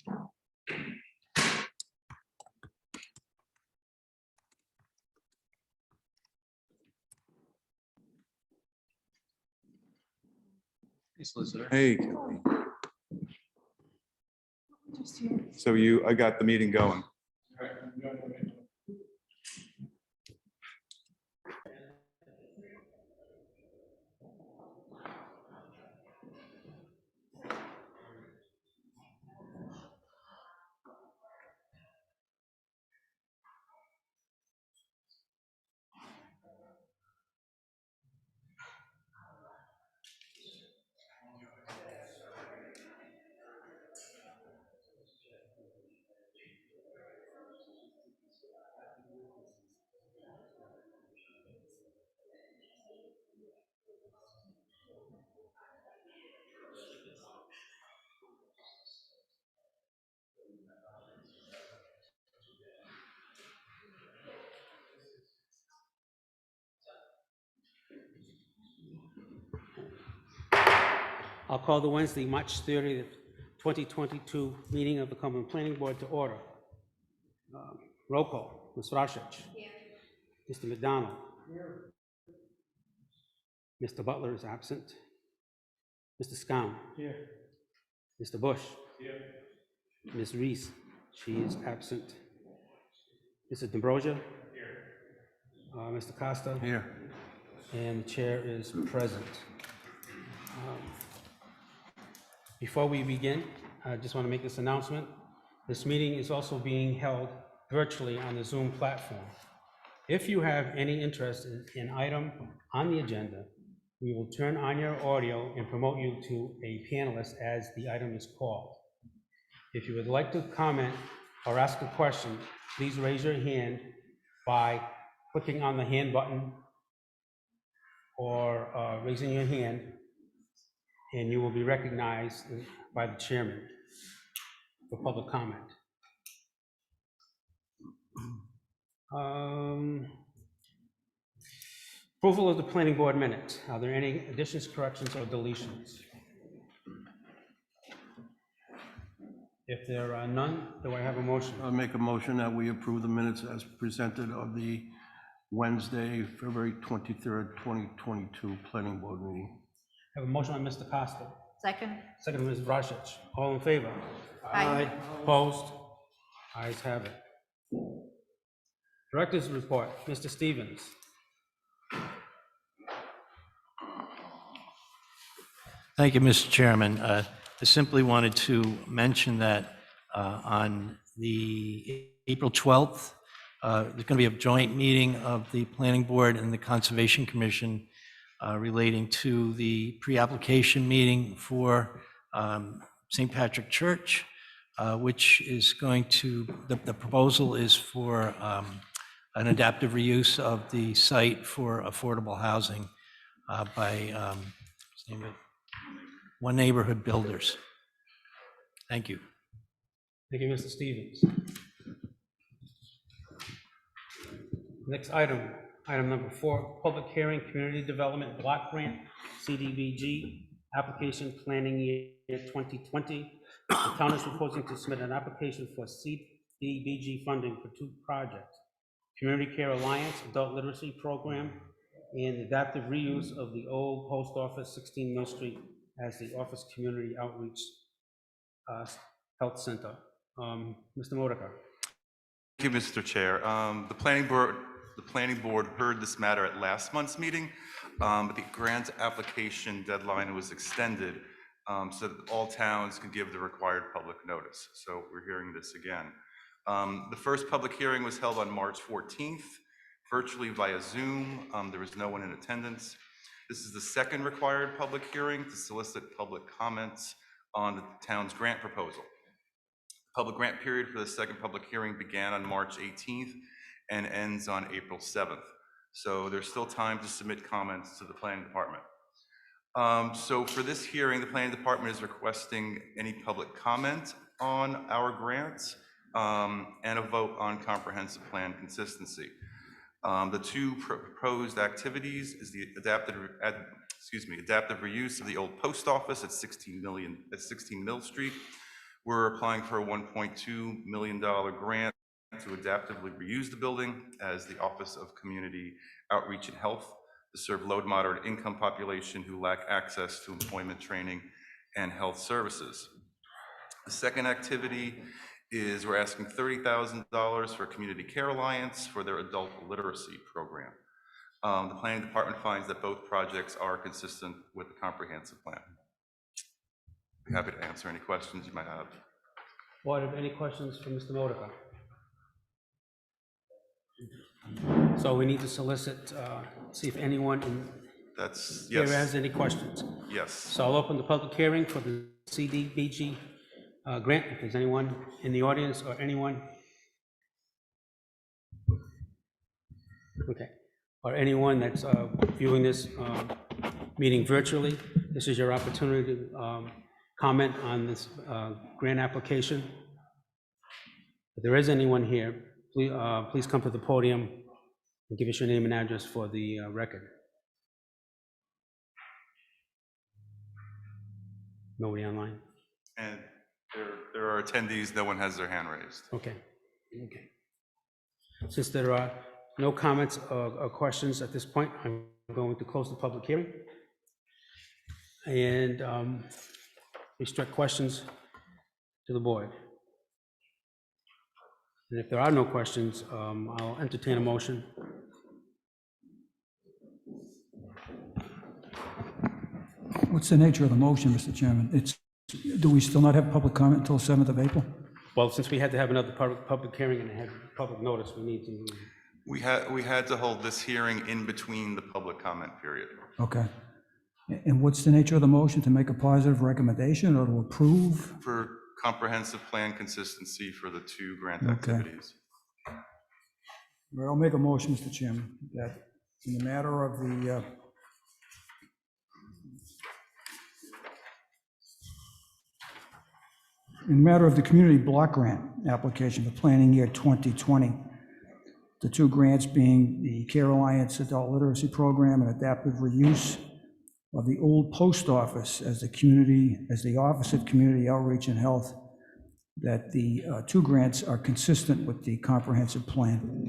Hey, solicitor. Hey, Kelly. So I got the meeting going. I'll call the Wednesday, March 30th, 2022 meeting of the Cumberland Planning Board to order. Roll call. Ms. Rashich. Here. Mr. McDonald. Here. Mr. Butler is absent. Mr. Scown. Here. Mr. Bush. Here. Ms. Reese. She is absent. Mr. D'Ambrosia. Here. Mr. Costa. Here. And the chair is present. Before we begin, I just want to make this announcement. This meeting is also being held virtually on the Zoom platform. If you have any interest in an item on the agenda, we will turn on your audio and promote you to a panelist as the item is called. If you would like to comment or ask a question, please raise your hand by clicking on the hand button or raising your hand, and you will be recognized by the chairman for public comment. Approval of the planning board minutes. Are there any additions, corrections, or deletions? If there are none, do I have a motion? I'll make a motion that we approve the minutes as presented of the Wednesday, February 23rd, 2022 planning board meeting. I have a motion by Mr. Costa. Second. Second by Ms. Brashich. All in favor? Aye. Opposed? Ayes have it. Director's report, Mr. Stevens. Thank you, Mr. Chairman. I simply wanted to mention that on the April 12th, there's going to be a joint meeting of the Planning Board and the Conservation Commission relating to the pre-application meeting for St. Patrick Church, which is going to, the proposal is for an adaptive reuse of the site for affordable housing by what's the name of it? One Neighborhood Builders. Thank you. Thank you, Mr. Stevens. Next item, item number 4, public hearing, community development block grant, CDBG, application planning year 2020. The town is proposing to submit an application for CDBG funding for 2 projects: Community Care Alliance Adult Literacy Program and adaptive reuse of the old post office, 16 Mill Street, as the Office Community Outreach Health Center. Mr. Modica. Thank you, Mr. Chair. The planning board heard this matter at last month's meeting, but the grant application deadline was extended so that all towns can give the required public notice. So we're hearing this again. The first public hearing was held on March 14th, virtually via Zoom. There was no one in attendance. This is the second required public hearing to solicit public comments on the town's grant proposal. The public grant period for the second public hearing began on March 18th and ends on April 7th. So there's still time to submit comments to the planning department. So for this hearing, the planning department is requesting any public comment on our grants and a vote on comprehensive plan consistency. The 2 proposed activities is the adaptive reuse of the old post office at 16 Mill Street, We're applying for a $1.2 million grant to adaptively reuse the building as the Office of Community Outreach and Health to serve low to moderate income population who lack access to employment training and health services. The second activity is we're asking $30,000 for Community Care Alliance for their adult literacy program. The planning department finds that both projects are consistent with the comprehensive plan. Be happy to answer any questions you might have. Board, have any questions for Mr. Modica? So we need to solicit, see if anyone That's, here yes, has any questions. yes. So I'll open the public hearing for the CDBG grant, if there's anyone in the audience or anyone. Okay, or anyone that's viewing this meeting virtually, this is your opportunity to comment on this grant application. If there is anyone here, please come to the podium and give us your name and address for the record. Nobody online? And there are attendees, no one has their hand raised. Okay. Since there are no comments or questions at this point, I'm going to close the public hearing and restrict questions to the board. And if there are no questions, I'll entertain a motion. What's the nature of the motion, Mr. Chairman? Do we still not have public comment until 7th of April? Well, since we had to have another public hearing and had public notice, we need to. We had to hold this hearing in between the public comment period. Okay. And what's the nature of the motion? To make a positive recommendation or to approve? For comprehensive plan consistency for the two grant Okay. activities. Well, I'll make a motion, Mr. Chairman, that in the matter of the community block grant application for planning year 2020, the two grants being the Care Alliance Adult Literacy Program and adaptive reuse of the old post office as the Office of Community Outreach and Health, that the two grants are consistent with the comprehensive plan.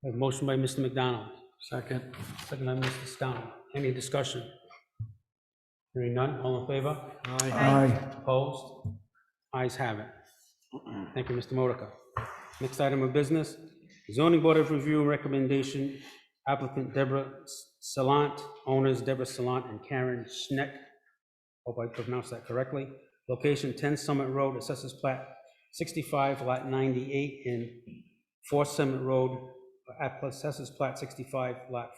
A motion by Mr. McDonald. Second. Second by Mr. Stone. Any discussion? Hearing none, all in favor? Aye. Opposed? Ayes have it. Thank you, Mr. Modica. Next item of business, zoning board of review recommendation, applicant Deborah Salant, owners Deborah Salant and Karen Schneck. Hope I pronounced that correctly. Location 10 Summit Road, assessors plat 65, lot 98, and 4 Summit Road, assessors plat 65, lot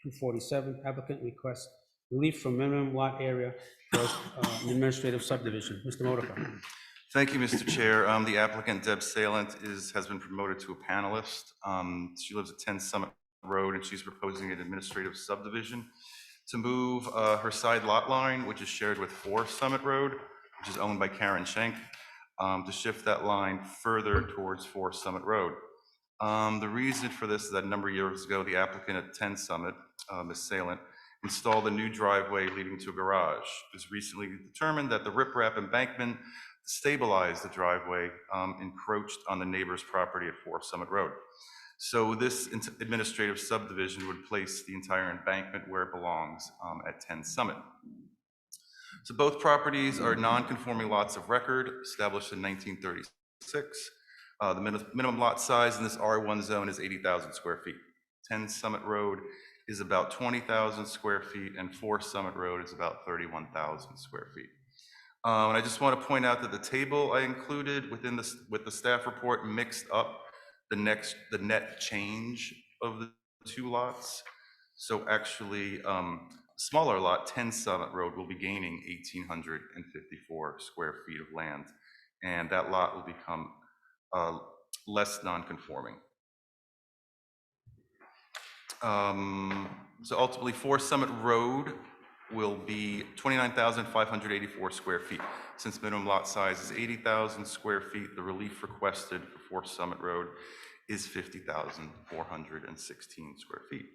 247. Applicant requests relief from minimum lot area for an administrative subdivision. Mr. Modica. Thank you, Mr. Chair. The applicant, Deb Salent, has been promoted to a panelist. She lives at 10 Summit Road, and she's proposing an administrative subdivision to move her side lot line, which is shared with 4 Summit Road, which is owned by Karen Schenk, to shift that line further towards 4 Summit Road. The reason for this is that a number of years ago, the applicant at 10 Summit, Ms. Salent, installed a new driveway leading to a garage. It was recently determined that the riprap embankment to stabilize the driveway encroached on the neighbor's property at 4 Summit Road. So this administrative subdivision would place the entire embankment where it belongs at 10 Summit. So both properties are non-conforming lots of record established in 1936. The minimum lot size in this R1 zone is 80,000 square feet. 10 Summit Road is about 20,000 square feet, and 4 Summit Road is about 31,000 square feet. And I just want to point out that the table I included with the staff report mixed up the net change of the two lots. So actually, smaller lot, 10 Summit Road, will be gaining 1,854 square feet of land, and that lot will become less non-conforming. So ultimately, 4 Summit Road will be 29,584 square feet. Since minimum lot size is 80,000 square feet, the relief requested for 4 Summit Road is 50,416 square feet.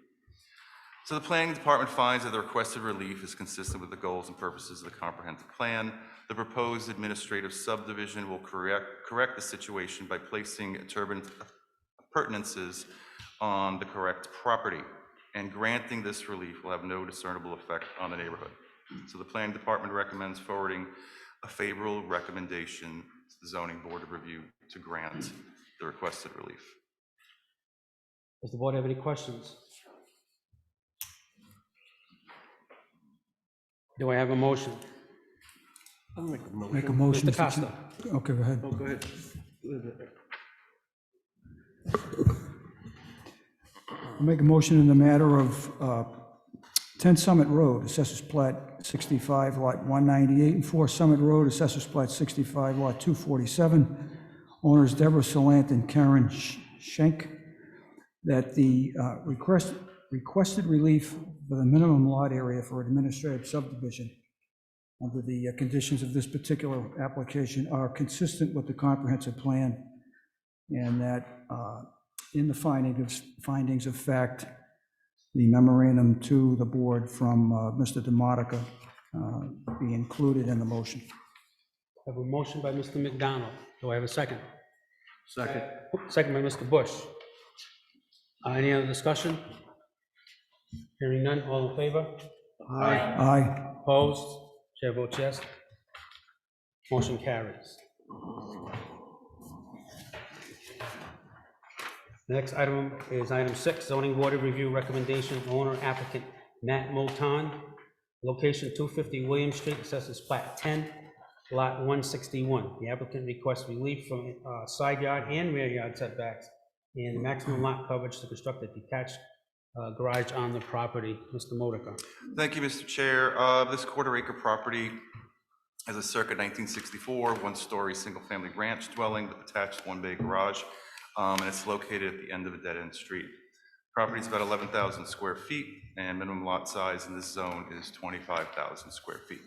So the planning department finds that the requested relief is consistent with the goals and purposes of the comprehensive plan. The proposed administrative subdivision will correct the situation by placing appurtenances on the correct property, and granting this relief will have no discernible effect on the neighborhood. So the planning department recommends forwarding a favorable recommendation to the zoning board of review to grant the requested relief. Does the board have any questions? Do I have a motion? I'll make a motion. Make a motion. Mr. Mr. Costa? Chair. Okay, go ahead. Oh, go ahead. I'll make a motion in the matter of 10 Summit Road, Assessors Plat 65, Lot 198, and 4 Summit Road, Assessors Plat 65, Lot 247, owners Deborah Salant and Karen Schenk, that the requested relief for the minimum lot area for administrative subdivision under the conditions of this particular application are consistent with the comprehensive plan, and that in the findings of fact, the memorandum to the board from Mr. DeModica be included in the motion. I have a motion by Mr. McDonald. Do I have a second? Second. Second by Mr. Bush. Any other discussion? Hearing none, all in favor? Aye. Opposed? Chair votes yes. Motion carries. The next item is item 6, zoning board of review recommendation, owner applicant Matt Moulton, location 250 William Street, assessors plat 10, lot 161. The applicant requests relief from side yard and rear yard setbacks and maximum lot coverage to construct a detached garage on the property. Mr. Modica. Thank you, Mr. Chair. This quarter-acre property has a circa 1964 one-story single-family ranch dwelling with attached one-bay garage, and it's located at the end of a dead-end street. Property is about 11,000 square feet, and minimum lot size in this zone is 25,000 square feet.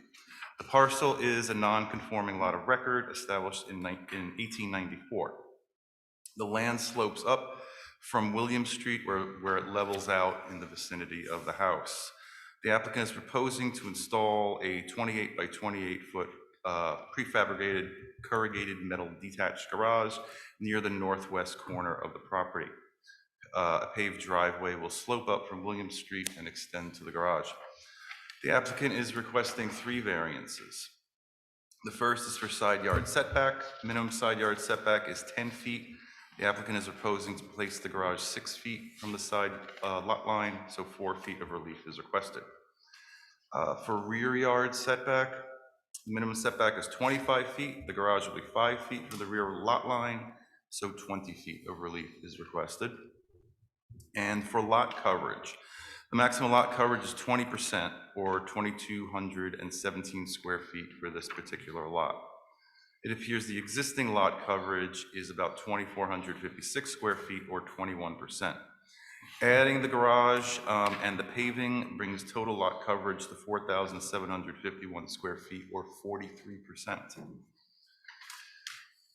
The parcel is a non-conforming lot of record established in 1894. The land slopes up from William Street where it levels out in the vicinity of the house. The applicant is proposing to install a 28 by 28 foot prefabricated corrugated metal detached garage near the northwest corner of the property. A paved driveway will slope up from William Street and extend to the garage. The applicant is requesting 3 variances. The first is for side yard setback. Minimum side yard setback is 10 feet. The applicant is proposing to place the garage 6 feet from the side lot line, so 4 feet of relief is requested. For rear yard setback, the minimum setback is 25 feet. The garage will be 5 feet from the rear lot line, so 20 feet of relief is requested. And for lot coverage, the maximum lot coverage is 20%, or 2,217 square feet for this particular lot. It appears the existing lot coverage is about 2,456 square feet, or 21%. Adding the garage and the paving brings total lot coverage to 4,751 square feet, or 43%.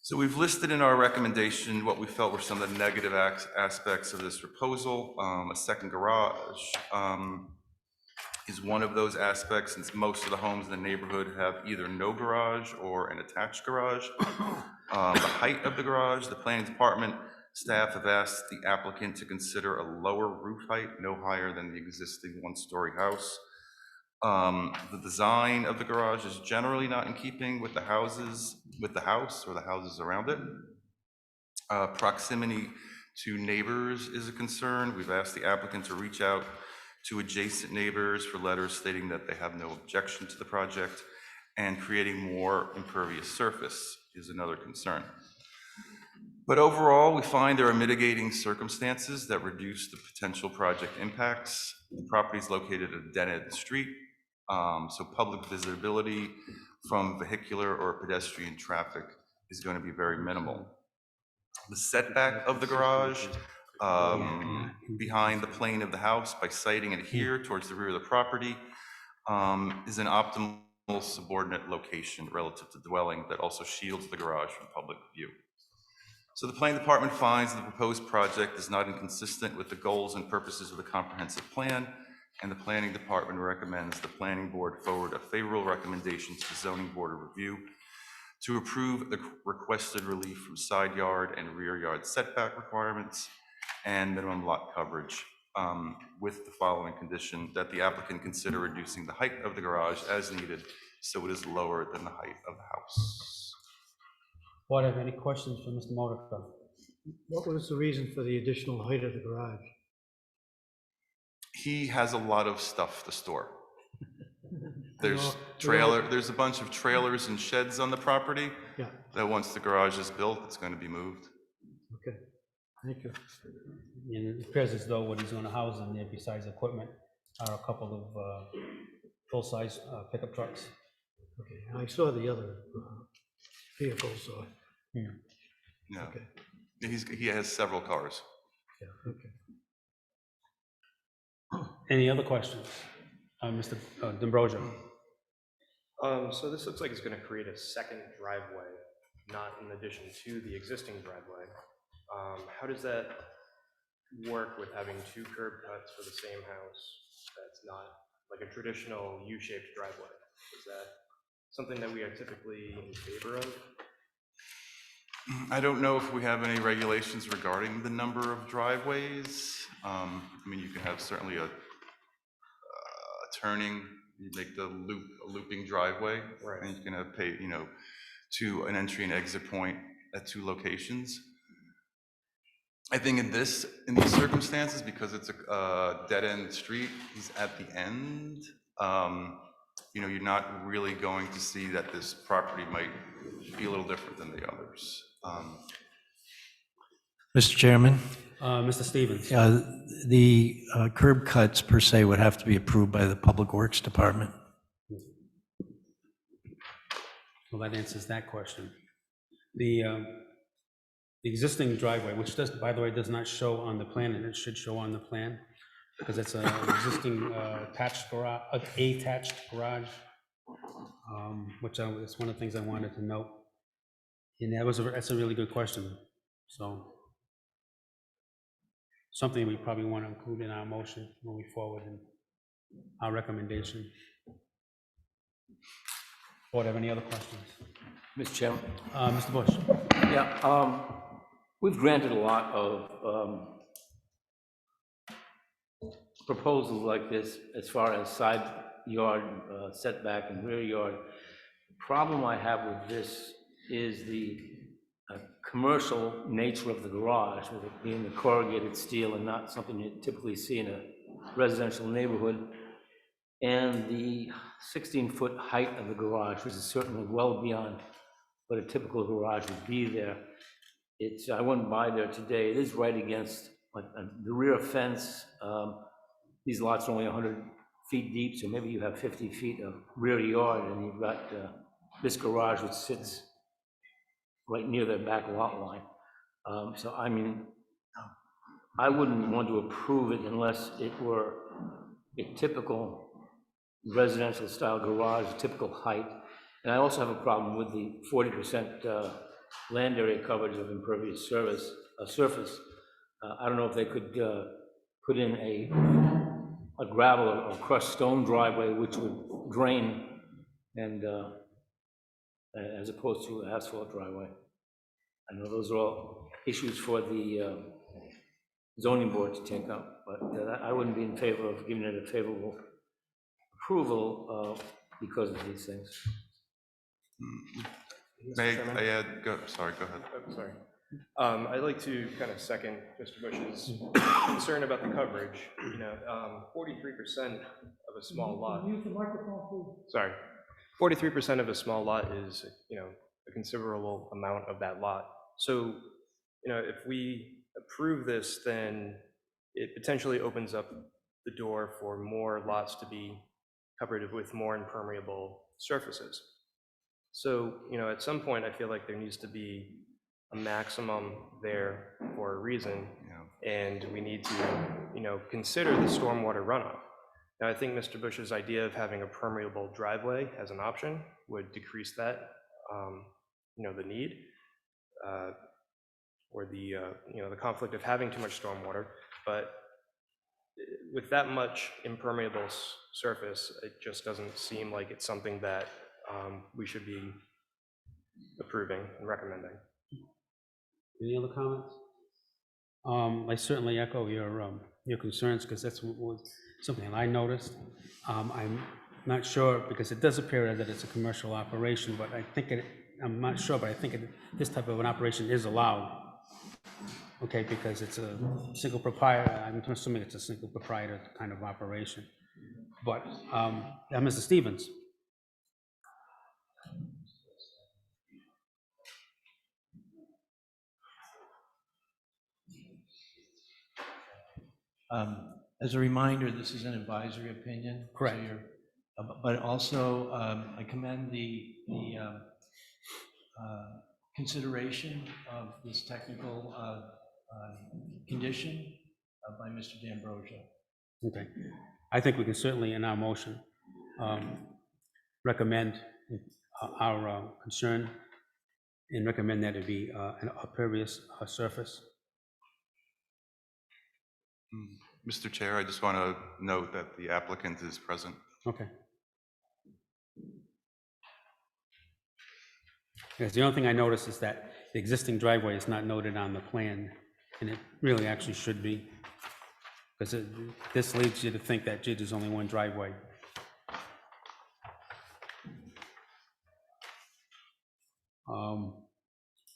So we've listed in our recommendation what we felt were some of the negative aspects of this proposal. A second garage is one of those aspects, since most of the homes in the neighborhood have either no garage or an attached garage. The height of the garage, the planning department staff have asked the applicant to consider a lower roof height, no higher than the existing one-story house. The design of the garage is generally not in keeping with the house or the houses around it. Proximity to neighbors is a concern. We've asked the applicant to reach out to adjacent neighbors for letters stating that they have no objection to the project, and creating more impervious surface is another concern. But overall, we find there are mitigating circumstances that reduce the potential project impacts. The property is located at a dead-end street, so public visibility from vehicular or pedestrian traffic is going to be very minimal. The setback of the garage behind the plane of the house by siting it here towards the rear of the property is an optimal subordinate location relative to dwelling that also shields the garage from public view. So the planning department finds the proposed project is not inconsistent with the goals and purposes of the comprehensive plan, and the Planning Department recommends the Planning Board forward a favorable recommendation to the Zoning Board of Review to approve the requested relief from side yard and rear yard setback requirements and minimum lot coverage, with the following condition: that the applicant consider reducing the height of the garage as needed so it is lower than the height of the house. Board have any questions for Mr. Modica? What was the reason for the additional height of the garage? He has a lot of stuff to store. You There's a bunch of trailers and sheds on the property Yeah, that once the garage is built, it's going to be moved. okay, thank you. And it appears as though what he's going to house in there besides equipment are a couple of full-size pickup trucks. Okay, and I saw the other vehicles, so, Yeah. okay, He has several cars. yeah, okay. Any other questions? Mr. D'Ambrosio? So this looks like it's going to create a second driveway, not in addition to the existing driveway. How does that work with having two curb cuts for the same house? That's not like a traditional U-shaped driveway. Is that something that we are typically in favor of? I don't know if we have any regulations regarding the number of driveways. I mean, you can have certainly a turning, you make the loop a looping driveway, Right. and you can have to an entry and exit point at two locations. I think in these circumstances, because it's a dead-end street, he's at the end. You're not really going to see that this property might be a little different than the others. Mr. Chairman, Mr. Stevens? the curb cuts per se would have to be approved by the Public Works Department. Well, that answers that question. The existing driveway, which does, by the way, does not show on the plan, and it should show on the plan, because it's an existing attached garage, which is one of the things I wanted to note. And that's a really good question. So something we probably want to include in our motion moving forward and our recommendation. Board have any other questions? Mr. Chairman? Mr. Bush? Yeah, we've granted a lot of proposals like this as far as side yard setback and rear yard. The problem I have with this is the commercial nature of the garage, with it being the corrugated steel and not something you typically see in a residential neighborhood, and the 16-foot height of the garage, which is certainly well beyond what a typical garage would be there. I went by there today. It is right against the rear fence. These lots are only 100 feet deep, so maybe you have 50 feet of rear yard, and you've got this garage which sits right near the back lot line. So I mean, I wouldn't want to approve it unless it were a typical residential style garage, typical height. And I also have a problem with the 40% land area coverage of impervious surface. I don't know if they could put in a gravel or crushed stone driveway which would drain, and as opposed to an asphalt driveway. I know those are all issues for the zoning board to take up, but I wouldn't be in favor of giving it a favorable approval because of these things. May I add, sorry, go ahead. Oh, sorry. I'd like to kind of second Mr. Bush's concern about the coverage. 43% of a small lot. Use the microphone, please. Sorry. 43% of a small lot is, a considerable amount of that lot. So, if we approve this, then it potentially opens up the door for more lots to be covered with more impermeable surfaces. So, at some point, I feel like there needs to be a maximum there for a reason, and we need to, consider the stormwater runoff. Now, I think Mr. Bush's idea of having a permeable driveway as an option would decrease that, the need, or the conflict of having too much stormwater. But with that much impermeable surface, it just doesn't seem like it's something that we should be approving and recommending. Any other comments? I certainly echo your concerns, because that's something that I noticed. I'm not sure, because it does appear that it's a commercial operation, but I think I'm not sure, but I think this type of an operation is allowed. Okay, because it's a single proprietor, I'm assuming it's a single proprietor kind of operation. But, Mr. Stevens? As a reminder, this is an advisory opinion. so Correct. But also, I commend the consideration of this technical condition by Mr. D'Ambrosio. Okay. I think we can certainly, in our motion, recommend our concern and recommend that it be an impervious surface. Mr. Chair, I just want to note that the applicant is present. Okay. Because the only thing I noticed is that the existing driveway is not noted on the plan, and it really actually should be. Because this leads you to think that, gee, there's only one driveway.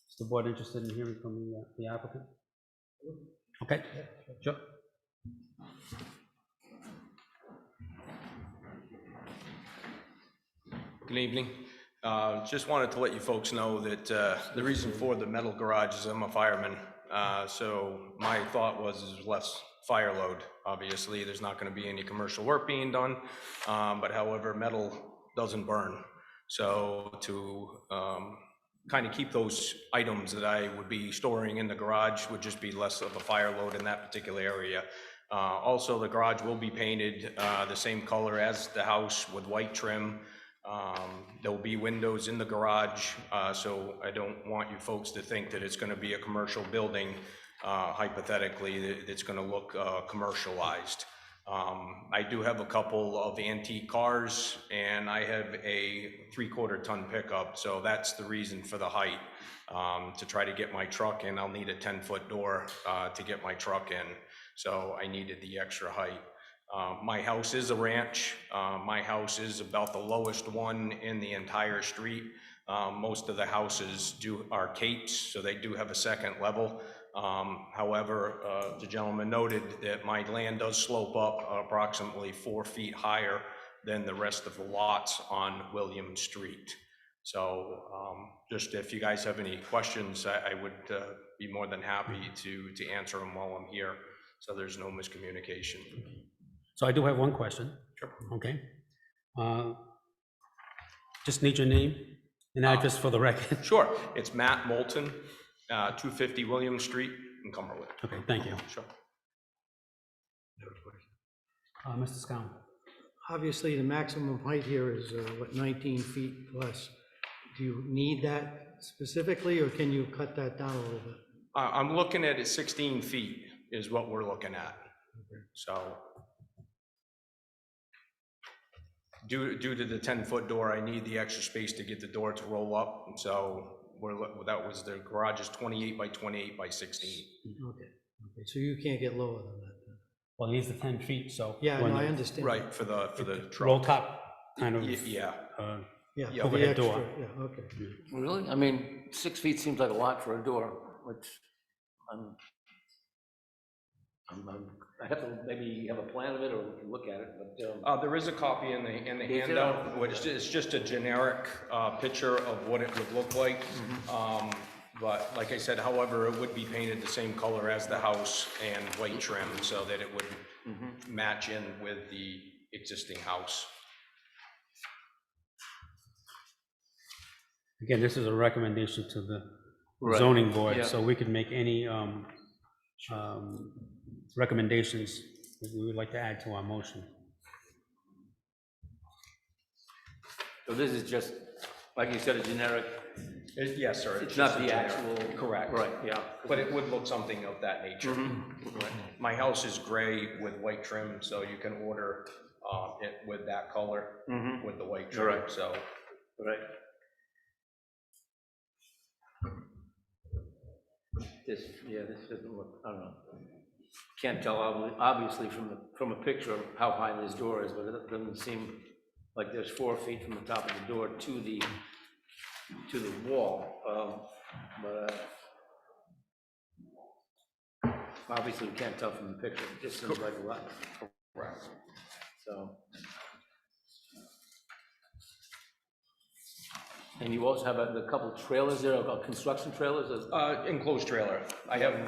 Is the board interested in hearing from the applicant? Okay, sure. Good evening. Just wanted to let you folks know that the reason for the metal garage is I'm a fireman. So my thought was less fire load. Obviously, there's not going to be any commercial work being done, but however, metal doesn't burn. So to kind of keep those items that I would be storing in the garage would just be less of a fire load in that particular area. Also, the garage will be painted the same color as the house with white trim. There will be windows in the garage, so I don't want you folks to think that it's going to be a commercial building. Hypothetically, it's going to look commercialized. I do have a couple of antique cars, and I have a 3/4 ton pickup, so that's the reason for the height. To try to get my truck in, I'll need a 10-foot door to get my truck in, so I needed the extra height. My house is a ranch. My house is about the lowest one in the entire street. Most of the houses are capes, so they do have a second level. However, the gentleman noted that my land does slope up approximately 4 feet higher than the rest of the lots on William Street. So just if you guys have any questions, I would be more than happy to answer them while I'm here, so there's no miscommunication. So I do have one question. Sure. Okay. Just need your name and address for the record. Sure, it's Matt Moulton, 250 William Street in Cumberland. Okay, thank you. Sure. Mr. Scown. Obviously, the maximum height here is, 19 feet plus. Do you need that specifically, or can you cut that down a little bit? I'm looking at it 16 feet is what we're looking at. Okay. So due to the 10-foot door, I need the extra space to get the door to roll up. And so the garage is 28 by 28 by 16. Okay, so you can't get lower than that then? Well, he's the 10 feet, so. Yeah, when no, I the understand. Right, for the Roll truck. top kind of. Yeah. Yeah, Yeah, for the overhead extra, door. yeah, okay. Really? I mean, 6 feet seems like a lot for a door, which I have to maybe have a plan of it or we can look at it, but. There is a copy in the Is there? handout, which is just a generic picture of what it would look like. But like I said, however, it would be painted the same color as the house and white trim so that it would match in with the existing house. Again, this is a recommendation to the Right, zoning board, yeah. so we could make any recommendations that we would like to add to our motion. So this is just, like you said, a generic Yes, sir. It's not just a the generic- actual. Correct. Right, yeah. But it would look something of that nature. Right. My house is gray with white trim, so you can order it with that color, with the white trim, Right. so. Right. This, yeah, this doesn't look, I don't know. Can't tell obviously from a picture of how high this door is, but it doesn't seem like there's 4 feet from the top of the door to the wall. Obviously we can't tell from the picture, it just seems like a lot. Correct. So. And you also have a couple trailers there, construction trailers? Enclosed trailer. I have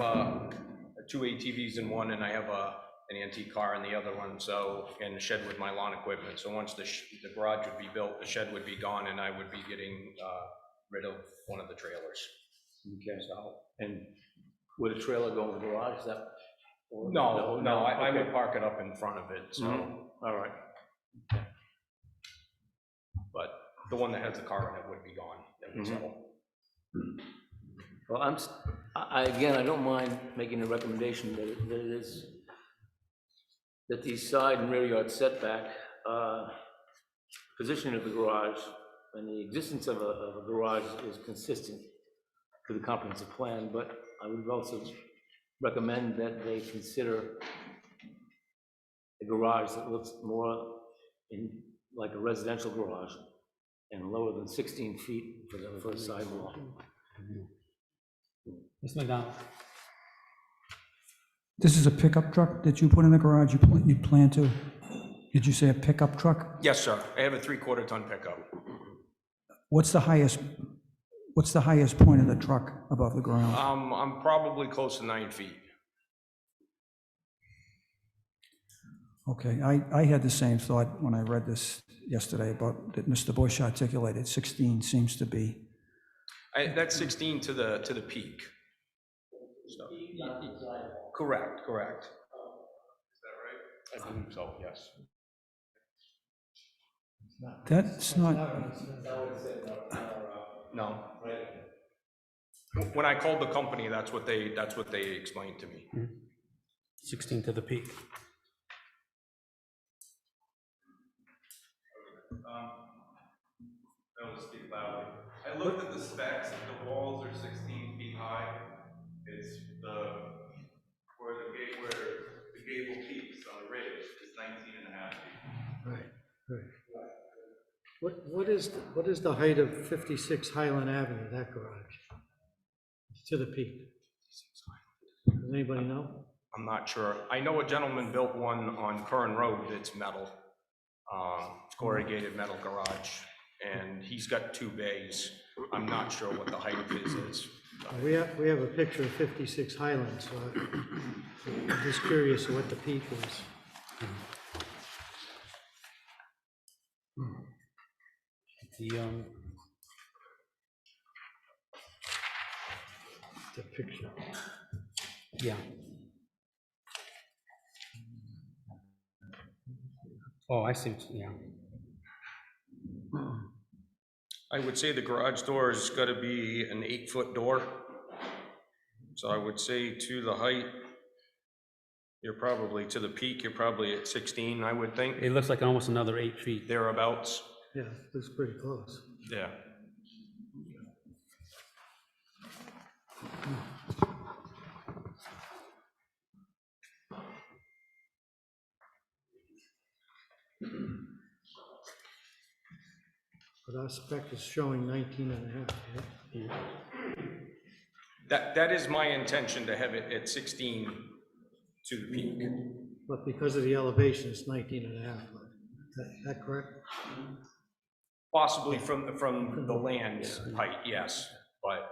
2 ATVs in one, and I have an antique car in the other one, so, and a shed with my lawn equipment. So once the garage would be built, the shed would be gone, and I would be getting rid of one of the trailers. Okay, so, and would a trailer go in the garage, is that? No, I okay. would park it up in front of it, so. All right. But the one that has the car in it would be gone. That would sell. Well, again, I don't mind making a recommendation that the side and rear yard setback, position of the garage, and the existence of a garage is consistent to the comprehensive plan, but I would also recommend that they consider a garage that looks more like a residential garage and lower than 16 feet for a sidewalk. Mr. McDonald? This is a pickup truck that you put in the garage, you plan to, did you say a pickup truck? Yes, sir. I have a 3/4 ton pickup. What's the highest point of the truck above the ground? I'm probably close to 9 feet. Okay, I had the same thought when I read this yesterday about that Mr. Bush articulated. 16 seems to be. That's 16 to the peak. So, correct. Is that right? I believe so, yes. That's not, No. When I called the company, that's what they explained to me. 16 to the peak. I will speak loudly. I looked at the specs, the walls are 16 feet high. It's where the gable peaks on the ridge is 19 and a half feet. Right. What is the height of 56 Highland Avenue, that garage? To the peak? Does anybody know? I'm not sure. I know a gentleman built one on Curran Road that's metal, corrugated metal garage, and he's got 2 bays. I'm not sure what the height of his is. We have a picture of 56 Highland, so I'm just curious what the peak is. The picture. Yeah. Oh, I see, yeah. I would say the garage door has got to be an 8-foot door. So I would say to the height, you're probably, to the peak, you're probably at 16, I would think, It looks like almost another 8 feet. thereabouts. Yeah, that's pretty close. Yeah. But our spec is showing 19 and a half, right? That is my intention, to have it at 16 to the peak. But because of the elevation, it's 19 and a half. That correct? Possibly from the land's height, yes, but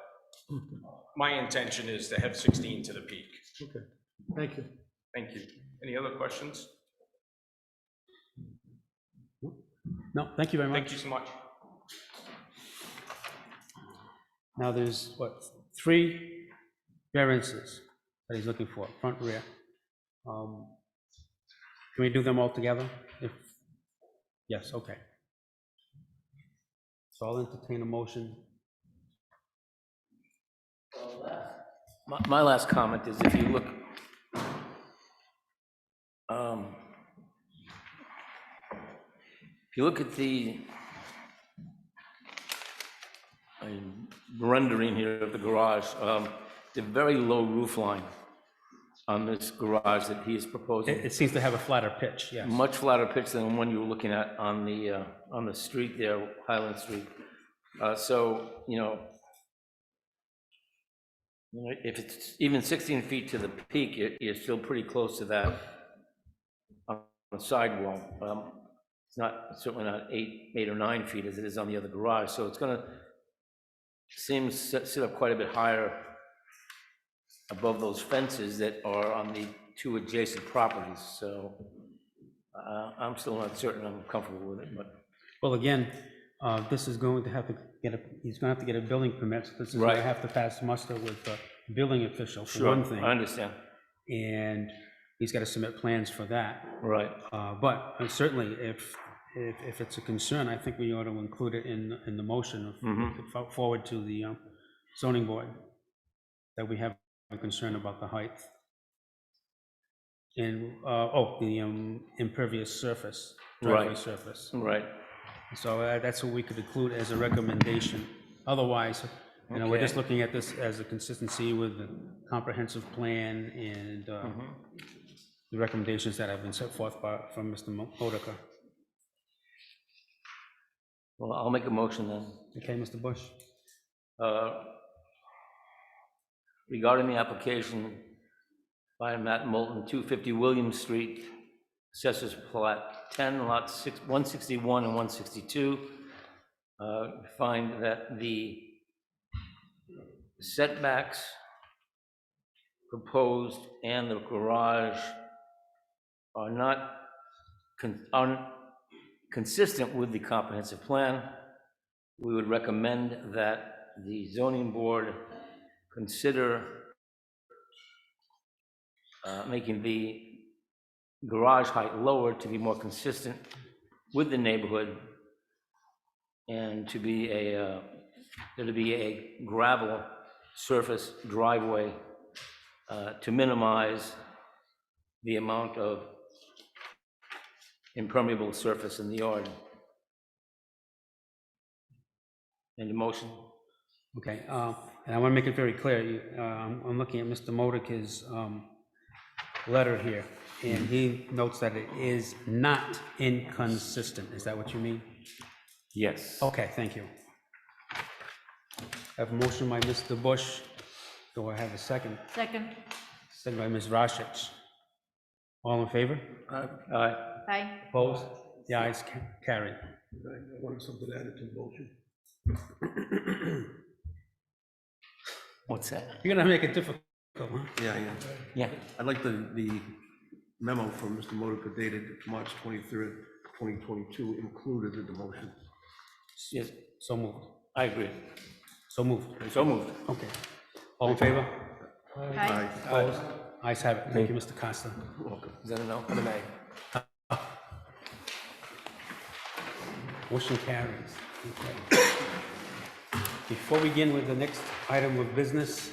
my intention is to have 16 to the peak. Okay, thank you. Thank you. Any other questions? No, thank you very much. Thank you so much. Now there's, what, 3 variances that he's looking for, front, rear. Can we do them all together? Yes, okay. So I'll entertain a motion My last comment is if you look, at the rendering here of the garage, the very low roof line on this garage that he is proposing. It seems to have a flatter pitch, yes. Much flatter pitch than the one you were looking at on the street there, Highland Street. So, if it's even 16 feet to the peak, you're still pretty close to that on the sidewall. It's not, certainly not 8 or 9 feet as it is on the other garage, so it's gonna sit up quite a bit higher above those fences that are on the 2 adjacent properties, so I'm still not certain I'm comfortable with it, but. Well, again, this is going to have to he's going to have to get a building permit, so this is going to Right. have to pass muster with the building official, for Sure, one thing. I understand. And he's got to submit plans for that. Right. But certainly, if it's a concern, I think we ought to include it in the motion of forward to the zoning board, that we have a concern about the height. And, the impervious surface, driveway Right. surface. Right. So that's what we could include as a recommendation. Otherwise, we're just Okay. looking at this as a consistency with the comprehensive plan and the recommendations that have been set forth from Mr. Modica. Well, I'll make a motion then. Okay, Mr. Bush? Regarding the application by Matt Moulton, 250 William Street, Assessors Plat 10, Lot 161 and 162, find that the setbacks proposed and the garage are not consistent with the comprehensive plan. We would recommend that the zoning board consider making the garage height lower to be more consistent with the neighborhood and to be a gravel surface driveway to minimize the amount of impermeable surface in the yard. Any motion? Okay, and I want to make it very clear, I'm looking at Mr. Modica's letter here, and he notes that it is not inconsistent. Is that what you mean? Yes. Okay, thank you. I have a motion by Mr. Bush. Do I have a second? Second. Second by Ms. Rashich. All in favor? Aye. Opposed? The ayes carry. I wanted something added to the motion. What's that? You're gonna make it difficult, huh? Yeah. Yeah. I'd like the memo from Mr. Modica dated March 23rd, 2022 included in the motion. Yes, So moved. I agree. So moved. So moved. Okay. All in favor? Aye. Opposed? Ayes have it. Thank you, Mr. Costa. Welcome. Is that a no? An aye. Motion carries. Okay. Before we begin with the next item of business,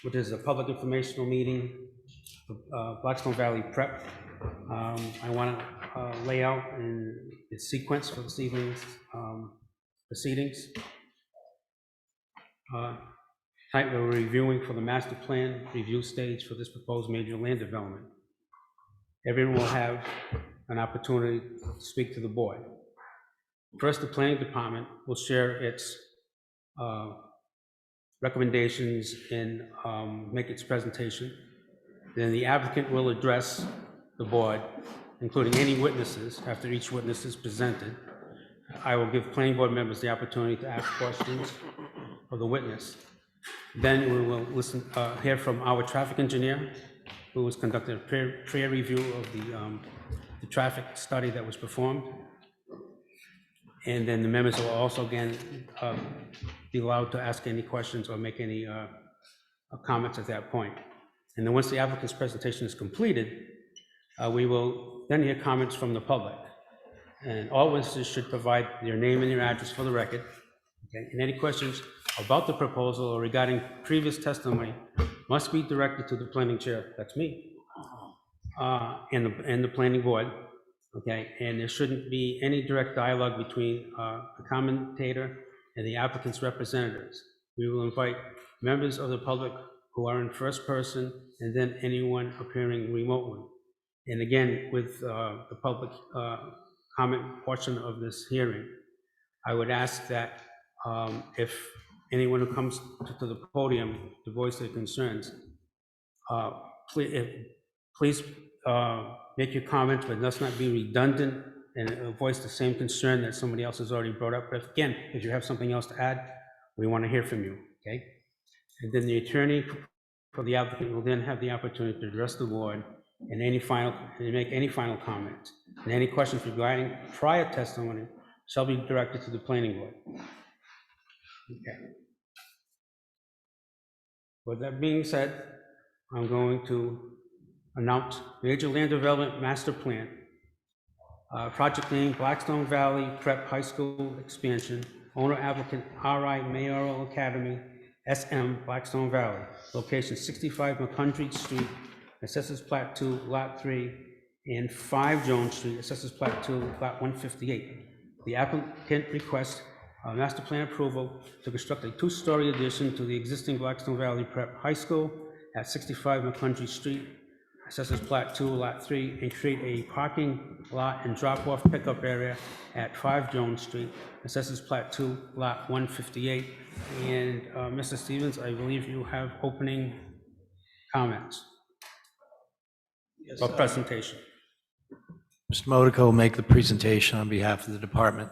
which is a public informational meeting, Blackstone Valley Prep, I want to lay out in the sequence for this evening's proceedings. Tonight we're reviewing for the master plan review stage for this proposed major land development. Everyone will have an opportunity to speak to the board. First, the planning department will share its recommendations and make its presentation. Then the applicant will address the board, including any witnesses, after each witness is presented. I will give planning board members the opportunity to ask questions of the witness. Then we will hear from our traffic engineer, who was conducting a peer review of the traffic study that was performed. And then the members will also, again, be allowed to ask any questions or make any comments at that point. And then once the applicant's presentation is completed, we will then hear comments from the public. And all witnesses should provide their name and their address for the record, Okay, and any questions about the proposal or regarding previous testimony must be directed to the planning chair, that's me, and the planning board, okay? And there shouldn't be any direct dialogue between the commentator and the applicant's representatives. We will invite members of the public who are in first person, and then anyone appearing remotely. And again, with the public comment portion of this hearing, I would ask that if anyone who comes to the podium to voice their concerns, please make your comments, but let's not be redundant and voice the same concern that somebody else has already brought up. But again, if you have something else to add, we want to hear from you, okay? And then the attorney for the applicant will then have the opportunity to address the board and make any final comments. And any questions regarding prior testimony shall be directed to the planning board. Okay. With that being said, I'm going to announce Major Land Development Master Plan. Project name Blackstone Valley Prep High School Expansion. Owner applicant RI Mayoral Academy, SM Blackstone Valley. Location 65 McCundry Street, Assessors Plat 2, Lot 3, and 5 Jones Street, Assessors Plat 2, Lot 158. The applicant requests master plan approval to construct a two-story addition to the existing Blackstone Valley Prep High School at 65 McCundry Street, Assessors Plat 2, Lot 3, and create a parking lot and drop-off pickup area at 5 Jones Street, Assessors Plat 2, Lot 158. And Mr. Stevens, I believe you have opening comments or presentation. Mr. Modico will make the presentation on behalf of the department.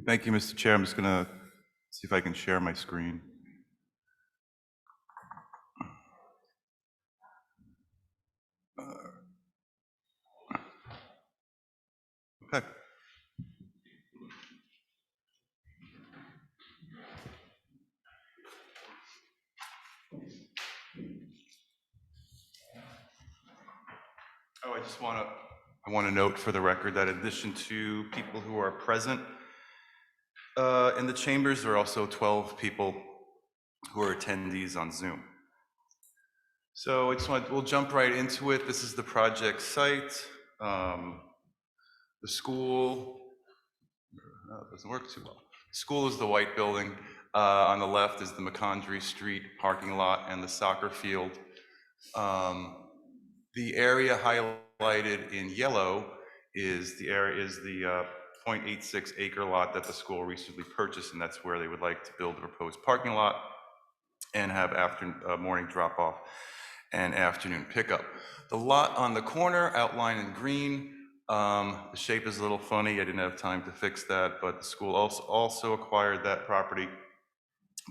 Thank you, Mr. Chair. I'm just going to see if I can share my screen. Okay. Oh, I want to note for the record that in addition to people who are present in the chambers, there are also 12 people who are attendees on Zoom. So we'll jump right into it. This is the project site. The school, it doesn't work too well. School is the white building. On the left is the McCondry Street parking lot and the soccer field. The area highlighted in yellow is the 0.86 acre lot that the school recently purchased, and that's where they would like to build a proposed parking lot and have morning drop-off and afternoon pickup. The lot on the corner, outlined in green, the shape is a little funny. I didn't have time to fix that, but the school also acquired that property,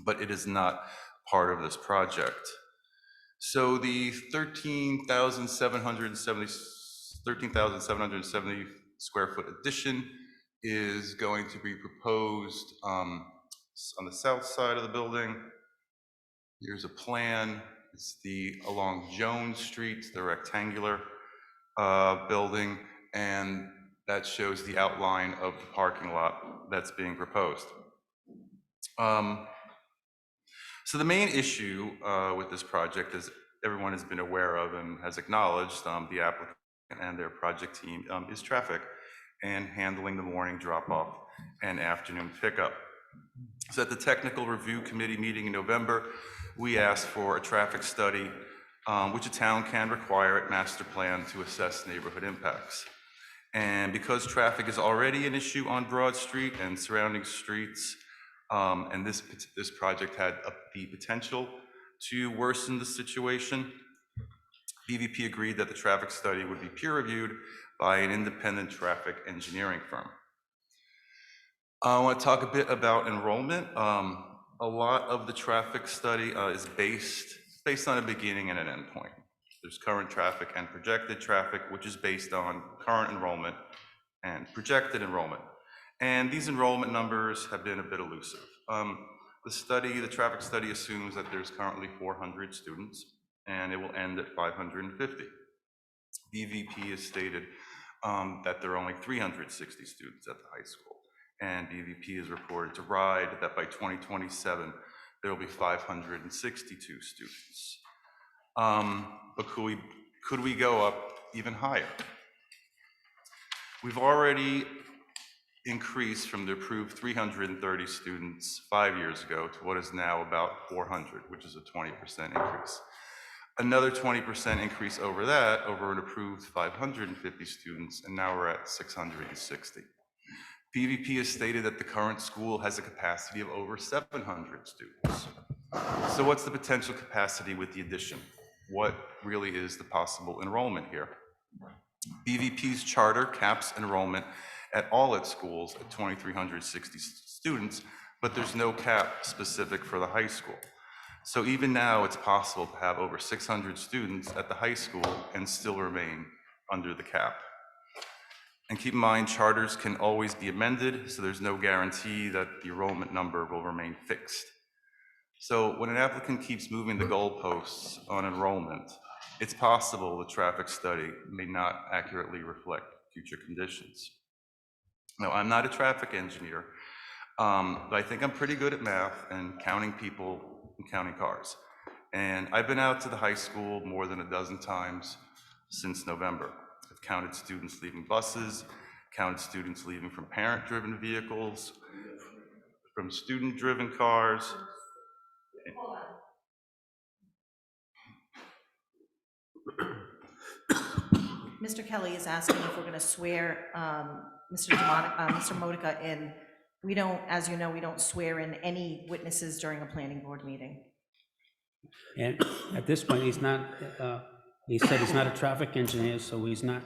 but it is not part of this project. So the 13,770 square foot addition is going to be proposed on the south side of the building. Here's a plan. It's along Jones Street, the rectangular building, and that shows the outline of the parking lot that's being proposed. So the main issue with this project, as everyone has been aware of and has acknowledged, the applicant and their project team, is traffic and handling the morning drop-off and afternoon pickup. So at the technical review committee meeting in November, we asked for a traffic study, which a town can require at master plan to assess neighborhood impacts. And because traffic is already an issue on Broad Street and surrounding streets, and this project had the potential to worsen the situation, BVP agreed that the traffic study would be peer-reviewed by an independent traffic engineering firm. I want to talk a bit about enrollment. A lot of the traffic study is based on a beginning and an end point. There's current traffic and projected traffic, which is based on current enrollment and projected enrollment. And these enrollment numbers have been a bit elusive. The traffic study assumes that there's currently 400 students and it will end at 550. BVP has stated that there are only 360 students at the high school. and BVP is reported to ride that by 2027, there will be 562 students. But could we go up even higher? We've already increased from the approved 330 students 5 years ago to what is now about 400, which is a 20% increase. Another 20% increase over that, over an approved 550 students, and now we're at 660. BVP has stated that the current school has a capacity of over 700 students. So what's the potential capacity with the addition? What really is the possible enrollment here? BVP's charter caps enrollment at all its schools at 2,360 students, but there's no cap specific for the high school. So even now, it's possible to have over 600 students at the high school and still remain under the cap. And keep in mind, charters can always be amended, so there's no guarantee that the enrollment number will remain fixed. So when an applicant keeps moving the goalposts on enrollment, it's possible the traffic study may not accurately reflect future conditions. Now, I'm not a traffic engineer, but I think I'm pretty good at math and counting people and counting cars. And I've been out to the high school more than a dozen times since November. I've counted students leaving buses, counted students leaving from parent-driven vehicles, from student-driven cars. Mr. Kelly is asking if we're going to swear Mr. Modica in. We don't, as you know, we don't swear in any witnesses during a planning board meeting. And at this point, he's not, he said he's not a traffic engineer, so he's not,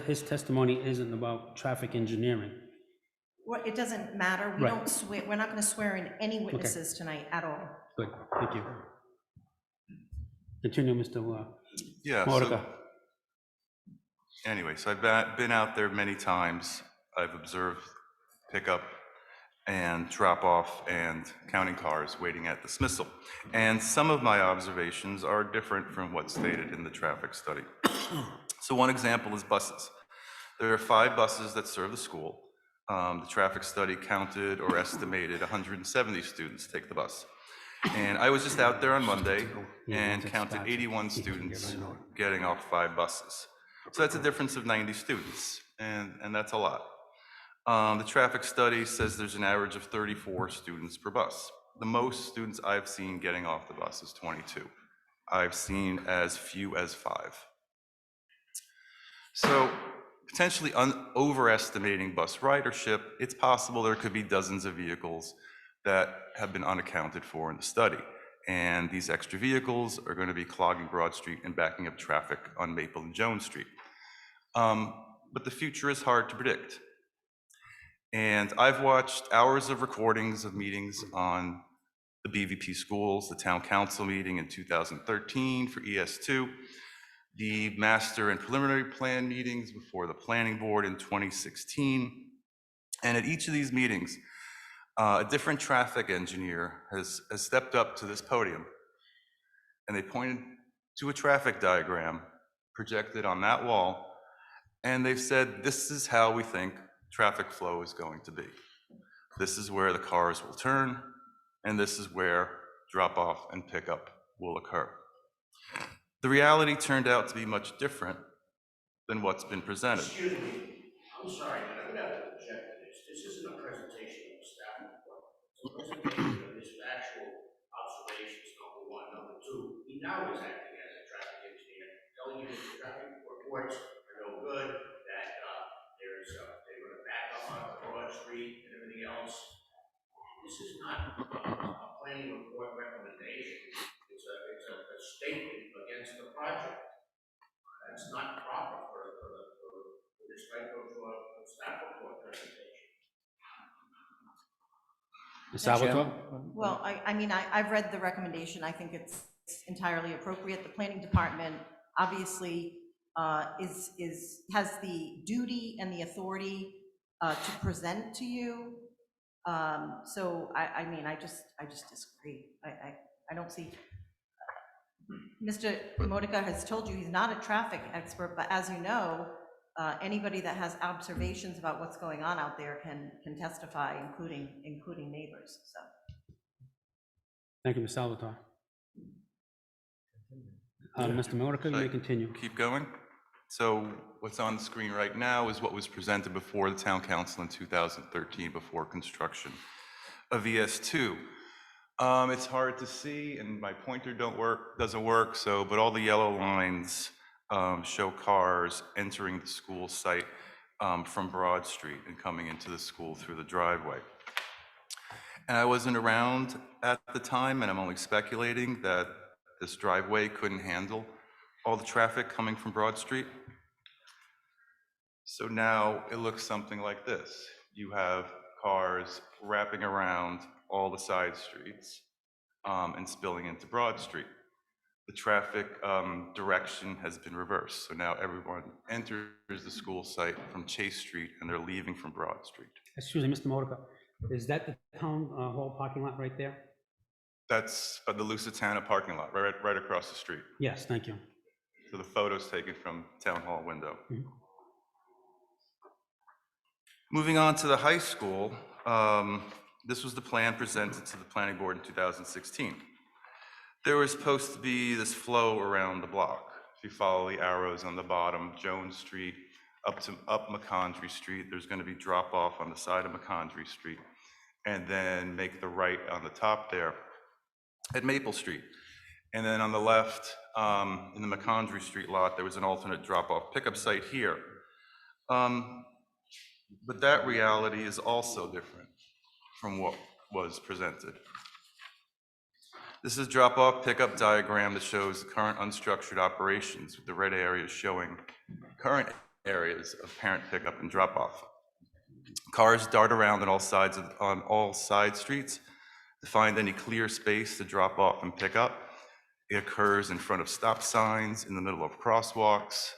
his testimony isn't about traffic engineering. Well, it doesn't matter. We don't swear, we're not going to swear in any witnesses tonight at all. Good, thank you. Continue, Mr. Modica. Anyway, so I've been out there many times. I've observed pickup and drop off and counting cars waiting at dismissal. And some of my observations are different from what's stated in the traffic study. So one example is buses. There are 5 buses that serve the school. The traffic study counted or estimated 170 students take the bus. And I was just out there on Monday and counted 81 students getting off 5 buses. So that's a difference of 90 students, and that's a lot. The traffic study says there's an average of 34 students per bus. The most students I've seen getting off the bus is 22. I've seen as few as 5. So potentially overestimating bus ridership, it's possible there could be dozens of vehicles that have been unaccounted for in the study. And these extra vehicles are going to be clogging Broad Street and backing up traffic on Maple and Jones Street. But the future is hard to predict. And I've watched hours of recordings of meetings on the BVP schools, the town council meeting in 2013 for ES2, the master and preliminary plan meetings before the planning board in 2016. And at each of these meetings, a different traffic engineer has stepped up to this podium, and they pointed to a traffic diagram projected on that wall, and they've said, this is how we think traffic flow is going to be. This is where the cars will turn, and this is where drop-off and pickup will occur. The reality turned out to be much different than what's been presented. Excuse me, I'm sorry, but I'm gonna have to object to this. This isn't a presentation of a staff report. It's a presentation of his factual observations, number one. Number two, he now is acting as a traffic engineer, telling you that the traffic reports are no good, that they're gonna back up on Broad Street and everything else. This is not a planning report recommendation. It's a statement against the project. That's not proper for this type of staff report presentation. Ms. Salvatore? Well, I mean, I've read the recommendation. I think it's entirely appropriate. The planning department obviously has the duty and the authority to present to you. So I mean, I just disagree. I don't see. Mr. Modica has told you he's not a traffic expert, but as you know, anybody that has observations about what's going on out there can testify, including neighbors, so. Thank you, Ms. Salvatore. Mr. Modica, you may continue. Keep going. So what's on the screen right now is what was presented before the town council in 2013 before construction of ES2. It's hard to see, and my pointer doesn't work, but all the yellow lines show cars entering the school site from Broad Street and coming into the school through the driveway. And I wasn't around at the time, and I'm only speculating that this driveway couldn't handle all the traffic coming from Broad Street. So now it looks something like this. You have cars wrapping around all the side streets and spilling into Broad Street. The traffic direction has been reversed. So now everyone enters the school site from Chase Street and they're leaving from Broad Street. Excuse me, Mr. Modica, is that the town hall parking lot right there? That's the Lusitana parking lot, right across the street. Yes, thank you. So the photo's taken from Town Hall window. Mhm. Moving on to the high school, this was the plan presented to the planning board in 2016. There was supposed to be this flow around the block. If you follow the arrows on the bottom, Jones Street, up McCondry Street, there's going to be drop off on the side of McCondry Street, and then make the right on the top there at Maple Street. And then on the left, in the McCondry Street lot, there was an alternate drop-off pickup site here. But that reality is also different from what was presented. This is a drop-off pickup diagram that shows current unstructured operations, with the red areas showing current areas of parent pickup and drop-off. Cars dart around on all side streets to find any clear space to drop off and pick up. It occurs in front of stop signs, in the middle of crosswalks,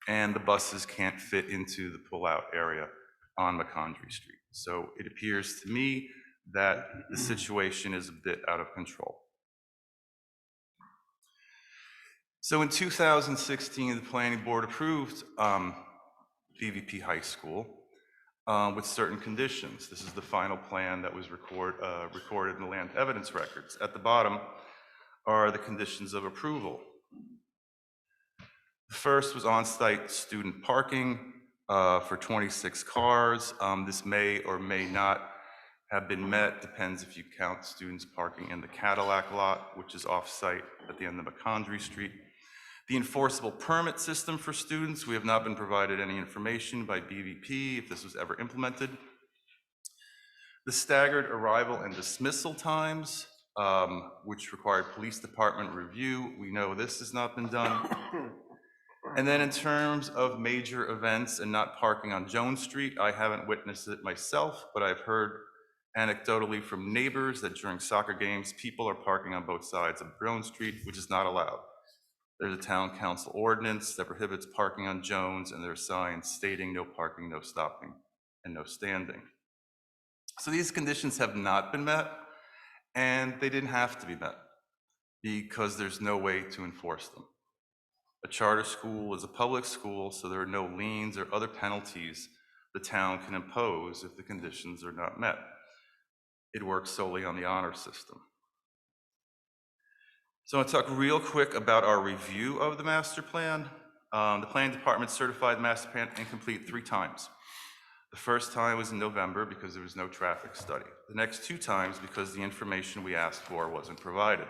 and the buses can't fit into the pull-out area on McCondry Street. So it appears to me that the situation is a bit out of control. So in 2016, the planning board approved BVP High School with certain conditions. This is the final plan that was recorded in the land evidence records. At the bottom are the conditions of approval. The first was on-site student parking for 26 cars. This may or may not have been met, depends if you count students parking in the Cadillac lot, which is off-site at the end of McCondry Street. The enforceable permit system for students, we have not been provided any information by BVP if this was ever implemented. The staggered arrival and dismissal times, which required police department review, we know this has not been done. And then in terms of major events and not parking on Jones Street, I haven't witnessed it myself, but I've heard anecdotally from neighbors that during soccer games, people are parking on both sides of Jones Street, which is not allowed. There's a town council ordinance that prohibits parking on Jones, and there are signs stating no parking, no stopping, and no standing. So these conditions have not been met, and they didn't have to be met because there's no way to enforce them. A charter school is a public school, so there are no liens or other penalties the town can impose if the conditions are not met. It works solely on the honor system. So I'll talk real quick about our review of the master plan. The planning department certified the master plan incomplete 3 times. The first time was in November because there was no traffic study. The next 2 times because the information we asked for wasn't provided.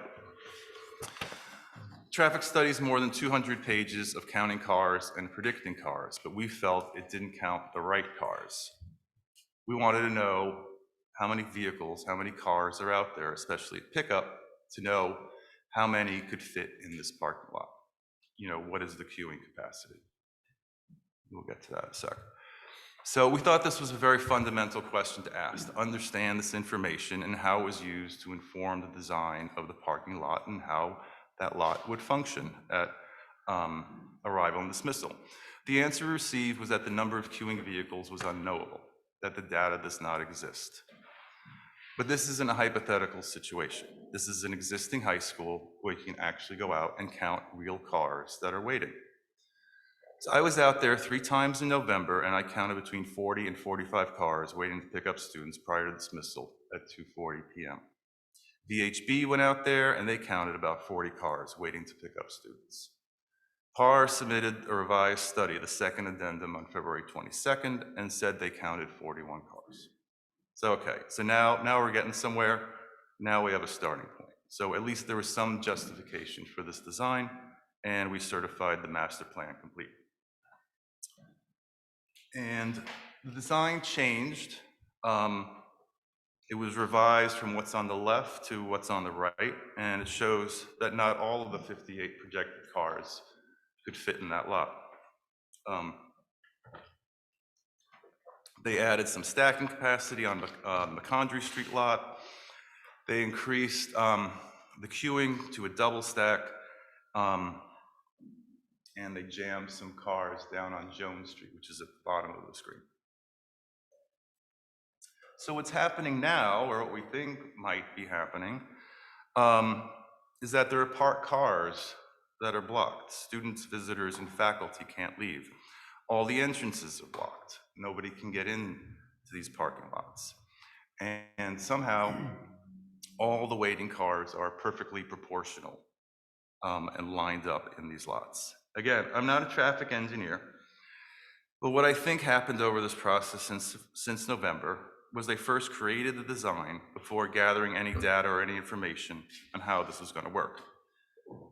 Traffic study is more than 200 pages of counting cars and predicting cars, but we felt it didn't count the right cars. We wanted to know how many vehicles, how many cars are out there, especially at pickup, to know how many could fit in this parking lot. You know, what is the queuing capacity? We'll get to that in a sec. So we thought this was a very fundamental question to ask, to understand this information and how it was used to inform the design of the parking lot and how that lot would function at arrival and dismissal. The answer received was that the number of queuing vehicles was unknowable, that the data does not exist. But this isn't a hypothetical situation. This is an existing high school where you can actually go out and count real cars that are waiting. So I was out there 3 times in November, and I counted between 40 and 45 cars waiting to pick up students prior to dismissal at 2:40 p.m. VHB went out there, and they counted about 40 cars waiting to pick up students. PAR submitted a revised study, the second addendum, on February 22nd, and said they counted 41 cars. So, okay, so now we're getting somewhere. Now we have a starting point. So at least there was some justification for this design, and we certified the master plan complete. And the design changed. It was revised from what's on the left to what's on the right, and it shows that not all of the 58 projected cars could fit in that lot. They added some stacking capacity on the McCondry Street lot. They increased the queuing to a double stack, and they jammed some cars down on Jones Street, which is at the bottom of the screen. So what's happening now, or what we think might be happening, is that there are parked cars that are blocked. Students, visitors, and faculty can't leave. All the entrances are blocked. Nobody can get in to these parking lots. And somehow, all the waiting cars are perfectly proportional and lined up in these lots. Again, I'm not a traffic engineer, but what I think happened over this process since November was they first created the design before gathering any data or any information on how this was going to work.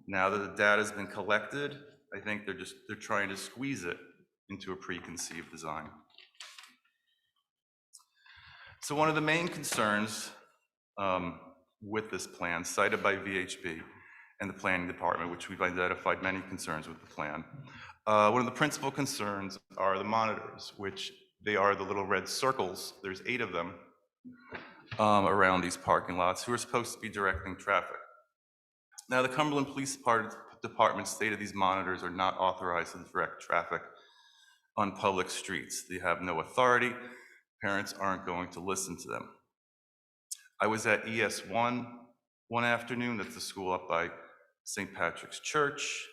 Now that the data has been collected, I think they're trying to squeeze it into a preconceived design. So one of the main concerns with this plan, cited by VHB and the planning department, which we've identified many concerns with the plan, one of the principal concerns are the monitors, which they are the little red circles. There's 8 of them around these parking lots who are supposed to be directing traffic. Now, the Cumberland Police Department stated these monitors are not authorized to direct traffic on public streets. They have no authority. Parents aren't going to listen to them. I was at ES1 one afternoon, that's the school up by St. Patrick's Church,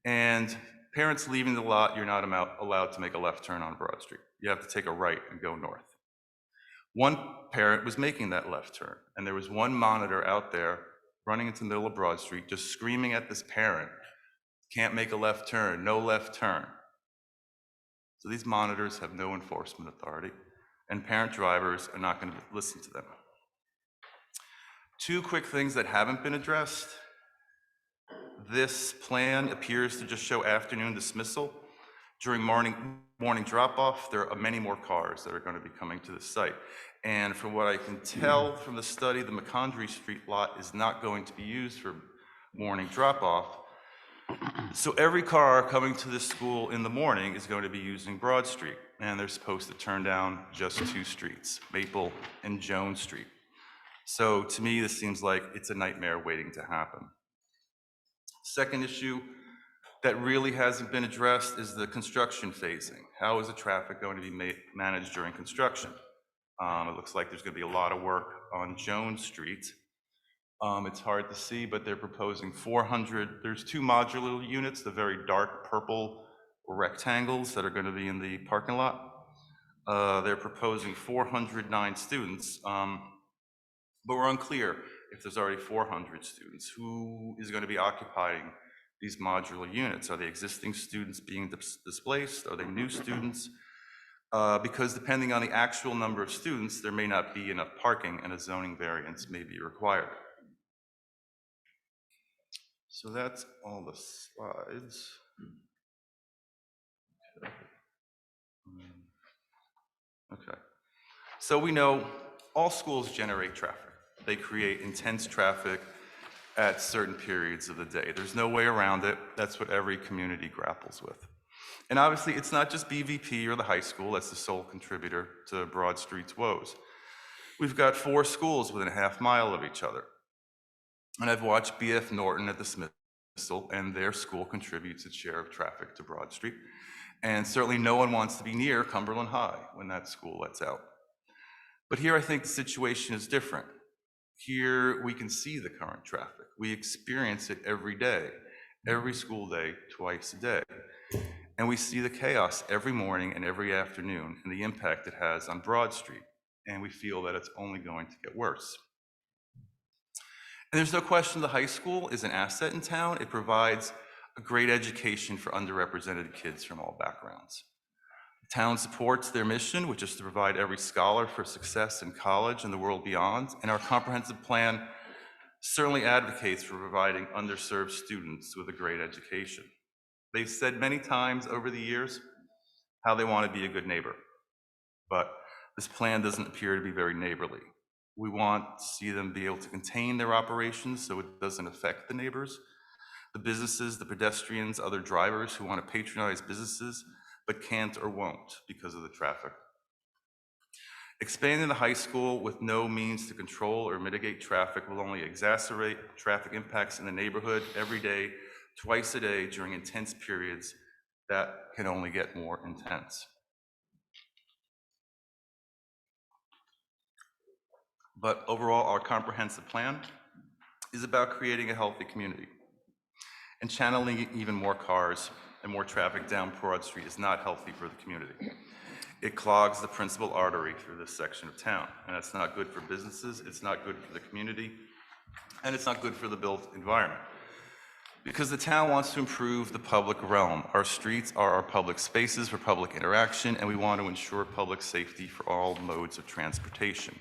and parents leaving the lot, you're not allowed to make a left turn on Broad Street. You have to take a right and go north. One parent was making that left turn, and there was one monitor out there running into the middle of Broad Street, just screaming at this parent, can't make a left turn, no left turn. So these monitors have no enforcement authority, and parent drivers are not going to listen to them. 2 quick things that haven't been addressed. This plan appears to just show afternoon dismissal. During morning drop-off, there are many more cars that are going to be coming to the site. And from what I can tell from the study, the McCondry Street lot is not going to be used for morning drop-off. So every car coming to this school in the morning is going to be using Broad Street, and they're supposed to turn down just 2 streets, Maple and Jones Street. So to me, this seems like it's a nightmare waiting to happen. Second issue that really hasn't been addressed is the construction phasing. How is the traffic going to be managed during construction? It looks like there's going to be a lot of work on Jones Street. It's hard to see, but they're proposing 400, there's 2 modular units, the very dark purple rectangles that are going to be in the parking lot. They're proposing 409 students, but we're unclear if there's already 400 students. Who is going to be occupying these modular units? Are they existing students being displaced? Are they new students? Because depending on the actual number of students, there may not be enough parking and a zoning variance may be required. So that's all the slides. Okay. So we know all schools generate traffic. They create intense traffic at certain periods of the day. There's no way around it. That's what every community grapples with. And obviously, it's not just BVP or the high school that's the sole contributor to Broad Street's woes. We've got 4 schools within a half mile of each other. And I've watched BF Norton at the Smithsonian, and their school contributes its share of traffic to Broad Street. And certainly no one wants to be near Cumberland High when that school lets out. But here I think the situation is different. Here we can see the current traffic. We experience it every day, every school day, twice a day. And we see the chaos every morning and every afternoon and the impact it has on Broad Street. And we feel that it's only going to get worse. And there's no question the high school is an asset in town. It provides a great education for underrepresented kids from all backgrounds. The town supports their mission, which is to provide every scholar for success in college and the world beyond. And our comprehensive plan certainly advocates for providing underserved students with a great education. They've said many times over the years how they want to be a good neighbor, but this plan doesn't appear to be very neighborly. We want to see them be able to contain their operations so it doesn't affect the neighbors, the businesses, the pedestrians, other drivers who want to patronize businesses but can't or won't because of the traffic. Expanding the high school with no means to control or mitigate traffic will only exacerbate traffic impacts in the neighborhood every day, twice a day during intense periods that can only get more intense. But overall, our comprehensive plan is about creating a healthy community. And channeling even more cars and more traffic down Broad Street is not healthy for the community. It clogs the principal artery through this section of town, and that's not good for businesses, it's not good for the community, and it's not good for the built environment. Because the town wants to improve the public realm. Our streets are our public spaces for public interaction, and we want to ensure public safety for all modes of transportation.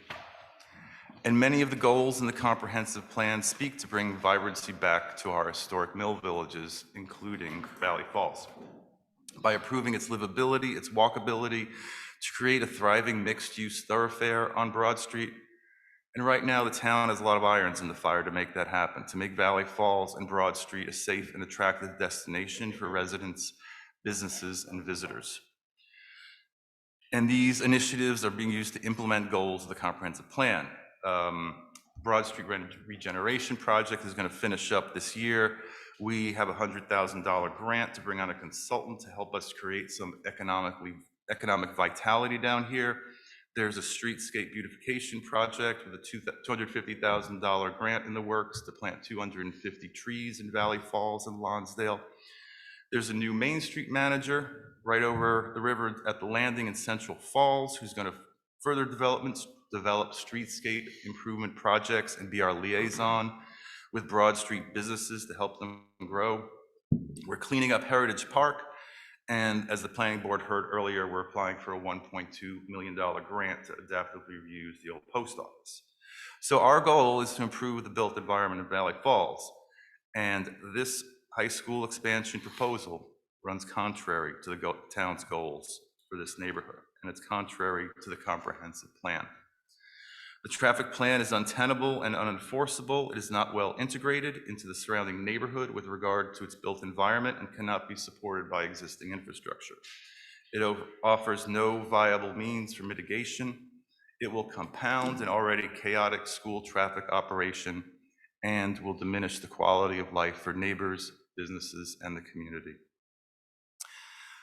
And many of the goals in the comprehensive plan speak to bring vibrancy back to our historic mill villages, including Valley Falls, by improving its livability, its walkability, to create a thriving mixed-use thoroughfare on Broad Street. And right now, the town has a lot of irons in the fire to make that happen, to make Valley Falls and Broad Street a safe and attractive destination for residents, businesses, and visitors. And these initiatives are being used to implement goals of the comprehensive plan. Broad Street Regeneration Project is going to finish up this year. We have a $100,000 grant to bring on a consultant to help us create some economic vitality down here. There's a streetscape beautification project with a $250,000 grant in the works to plant 250 trees in Valley Falls and Lonsdale. There's a new Main Street manager right over the river at the landing in Central Falls who's going to further develop streetscape improvement projects and be our liaison with Broad Street businesses to help them grow. We're cleaning up Heritage Park, and as the planning board heard earlier, we're applying for a $1.2 million grant to adaptively reuse the old post office. So our goal is to improve the built environment in Valley Falls, and this high school expansion proposal runs contrary to the town's goals for this neighborhood, and it's contrary to the comprehensive plan. The traffic plan is untenable and unenforceable. It is not well integrated into the surrounding neighborhood with regard to its built environment and cannot be supported by existing infrastructure. It offers no viable means for mitigation. It will compound an already chaotic school traffic operation and will diminish the quality of life for neighbors, businesses, and the community.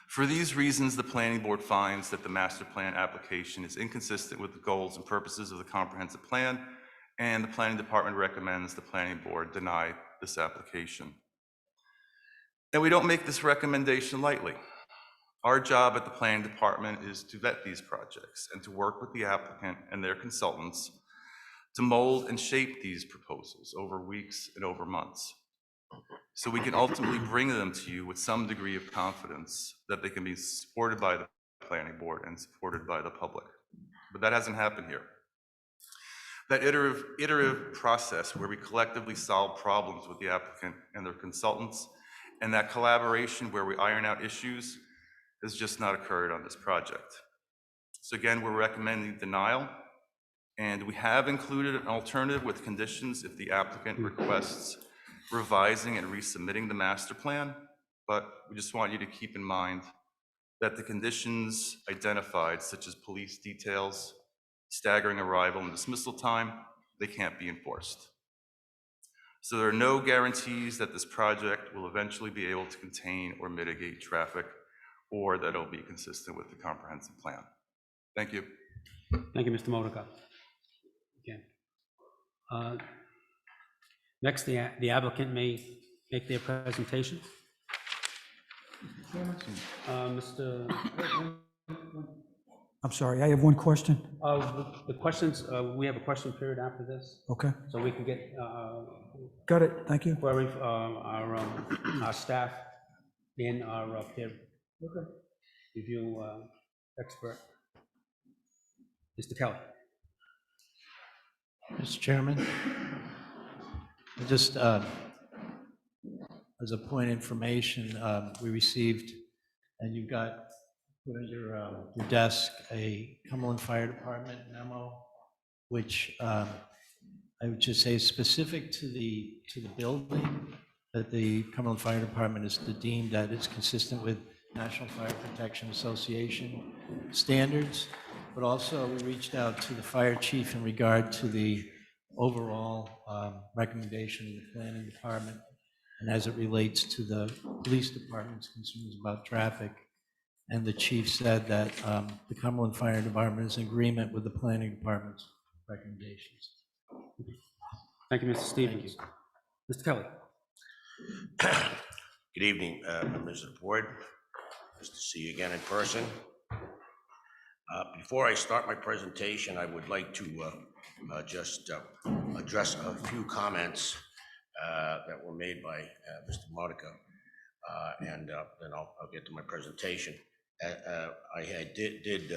For these reasons, the planning board finds that the master plan application is inconsistent with the goals and purposes of the comprehensive plan, and the planning department recommends the planning board deny this application. And we don't make this recommendation lightly. Our job at the planning department is to vet these projects and to work with the applicant and their consultants to mold and shape these proposals over weeks and over months, so we can ultimately bring them to you with some degree of confidence that they can be supported by the planning board and supported by the public. But that hasn't happened here. That iterative process where we collectively solve problems with the applicant and their consultants, and that collaboration where we iron out issues, has just not occurred on this project. So again, we're recommending denial, and we have included an alternative with conditions if the applicant requests revising and resubmitting the master plan, but we just want you to keep in mind that the conditions identified, such as police details, staggering arrival and dismissal time, they can't be enforced. So there are no guarantees that this project will eventually be able to contain or mitigate traffic, or that it'll be consistent with the comprehensive plan. Thank you. Thank you, Mr. Modica. Again. Next, the applicant may make their presentation. Mr. I'm sorry, I have one question. The questions, we have a question period after this, Okay, so we can get got it, thank you. query our staff and our peer review expert. Mr. Kelly. Mr. Chairman, just as a point of information, we received, and you've got put on your desk, a Cumberland Fire Department memo, which I would just say is specific to the building, that the Cumberland Fire Department is deemed that it's consistent with National Fire Protection Association standards, but also we reached out to the fire chief in regard to the overall recommendation of the planning department, and as it relates to the police department's concerns about traffic. And the chief said that the Cumberland Fire Department is in agreement with the planning department's recommendations. Thank you, Mr. Stevens. Mr. Kelly. Good evening, members of the board. Nice to see you again in person. Before I start my presentation, I would like to just address a few comments that were made by Mr. Modica, and then I'll get to my presentation. I did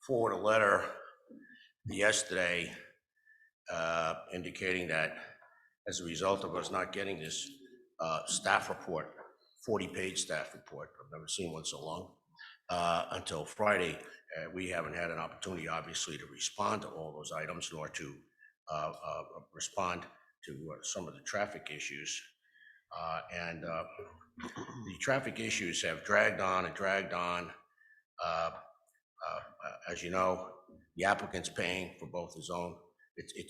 forward a letter yesterday indicating that as a result of us not getting this staff report, 40-page staff report, I've never seen one so long, until Friday, we haven't had an opportunity, obviously, to respond to all those items, nor to respond to some of the traffic issues. The traffic issues have dragged on and dragged on. As you know, the applicant's paying for both its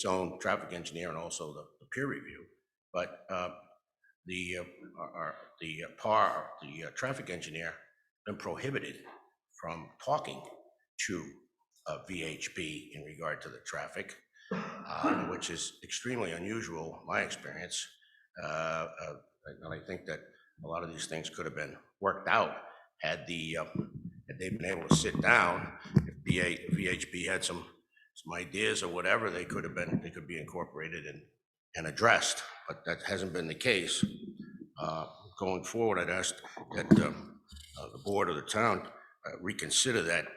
own traffic engineer and also the peer review. But the traffic engineer been prohibited from talking to VHB in regard to the traffic, which is extremely unusual in my experience. And I think that a lot of these things could have been worked out had they been able to sit down. If VHB had some ideas or whatever, they could be incorporated and addressed, but that hasn't been the case. Going forward, I'd ask that the board of the town reconsider that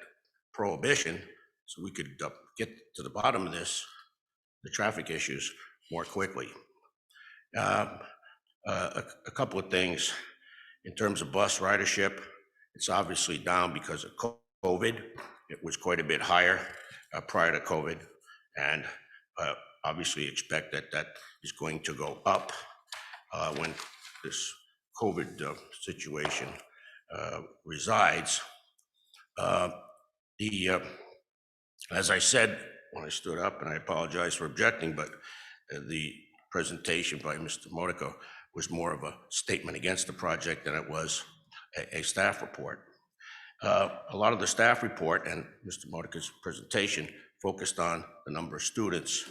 prohibition so we could get to the bottom of the traffic issues more quickly. A couple of things in terms of bus ridership. It's obviously down because of COVID. It was quite a bit higher prior to COVID, and obviously expect that is going to go up when this COVID situation resides. As I said when I stood up, and I apologize for objecting, but the presentation by Mr. Modica was more of a statement against the project than it was a staff report. A lot of the staff report and Mr. Modica's presentation focused on the number of students,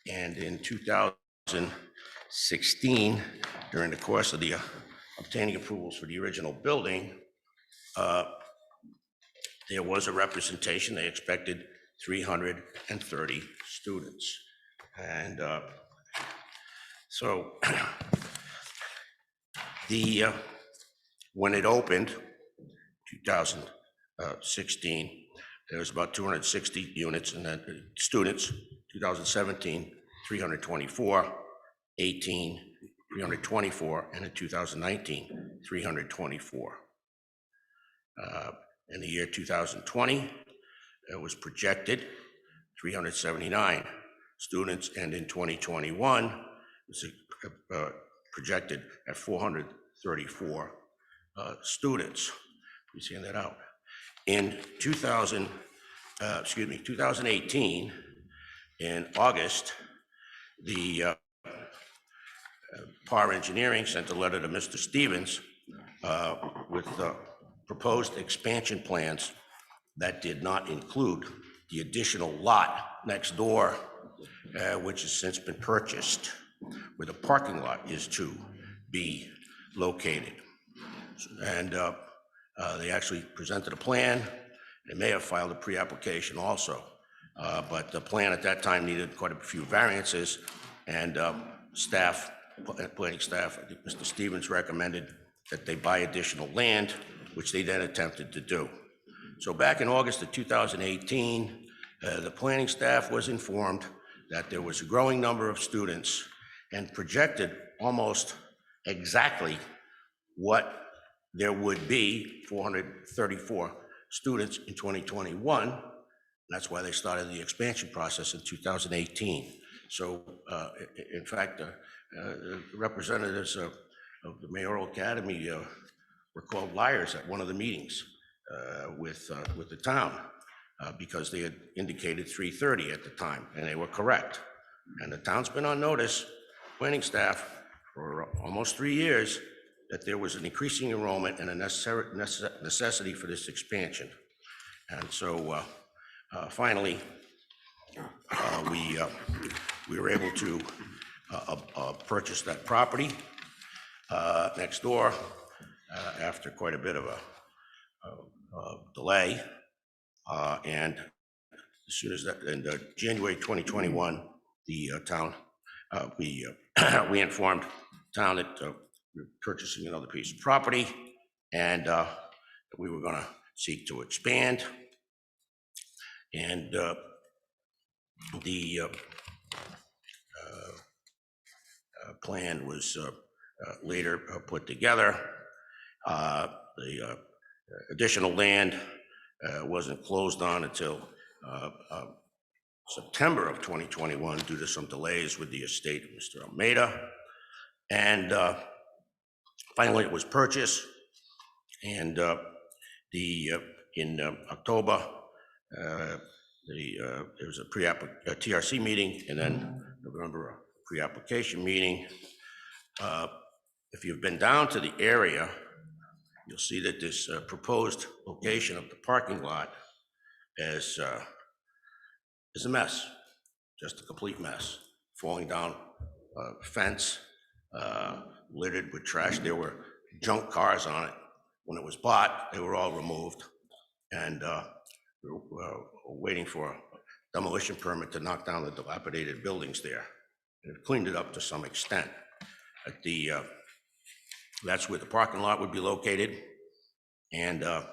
and in 2016, during the course of the obtaining approvals for the original building, there was a representation. They expected 330 students. And so when it opened, 2016, there was about 260 units and then students. 2017, 324, 18, 324, and in 2019, 324. In the year 2020, it was projected 379 students, and in 2021, it was projected at 434 students. We're seeing that out. In 2018, in August, the PAR Engineering sent a letter to Mr. Stevens with proposed expansion plans that did not include the additional lot next door, which has since been purchased, where the parking lot is to be located. And they actually presented a plan. They may have filed a pre-application also, but the plan at that time needed quite a few variances, and staff, planning staff, I think Mr. Stevens recommended that they buy additional land, which they then attempted to do. So back in August of 2018, the planning staff was informed that there was a growing number of students and projected almost exactly what there would be, 434 students in 2021. That's why they started the expansion process in 2018. So in fact, representatives of the Mayoral Academy were called liars at one of the meetings with the town because they had indicated 330 at the time, and they were correct. And the town's been on notice, planning staff, for almost 3 years, that there was an increasing enrollment and a necessity for this expansion. And so finally, we were able to purchase that property next door after quite a bit of a delay. And as soon as that, in January 2021, the town, we informed the town that we were purchasing another piece of property, and that we were going to seek to expand. And the plan was later put together. The additional land wasn't closed on until September of 2021 due to some delays with the estate of Mr. Almeida. And finally, it was purchased. And in October, there was a TRC meeting, and then November, a pre-application meeting. If you've been down to the area, you'll see that this proposed location of the parking lot is a mess, just a complete mess. Falling down fence, littered with trash. There were junk cars on it. When it was bought, they were all removed. And we were waiting for a demolition permit to knock down the dilapidated buildings there. And it cleaned it up to some extent. At the, that's where the parking lot would be located. And it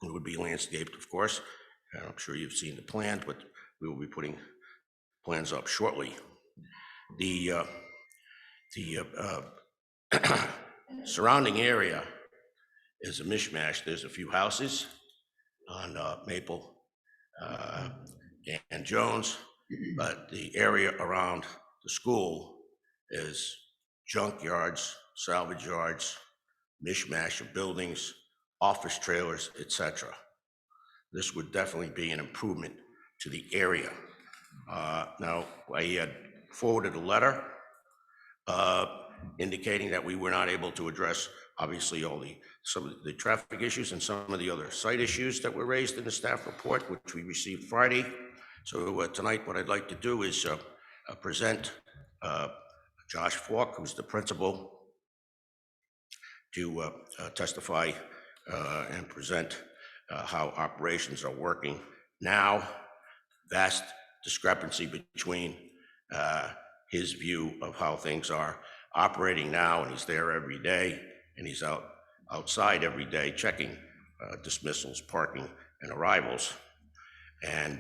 would be landscaped, of course. I'm sure you've seen the plans, but we will be putting plans up shortly. The surrounding area is a mishmash. There's a few houses on Maple and Jones, but the area around the school is junk yards, salvage yards, mishmash of buildings, office trailers, etc. This would definitely be an improvement to the area. Now, I had forwarded a letter indicating that we were not able to address, obviously, some of the traffic issues and some of the other site issues that were raised in the staff report, which we received Friday. So tonight, what I'd like to do is present Josh Falk, who's the principal, to testify and present how operations are working now. Vast discrepancy between his view of how things are operating now, and he's there every day, and he's outside every day checking dismissals, parking, and arrivals. And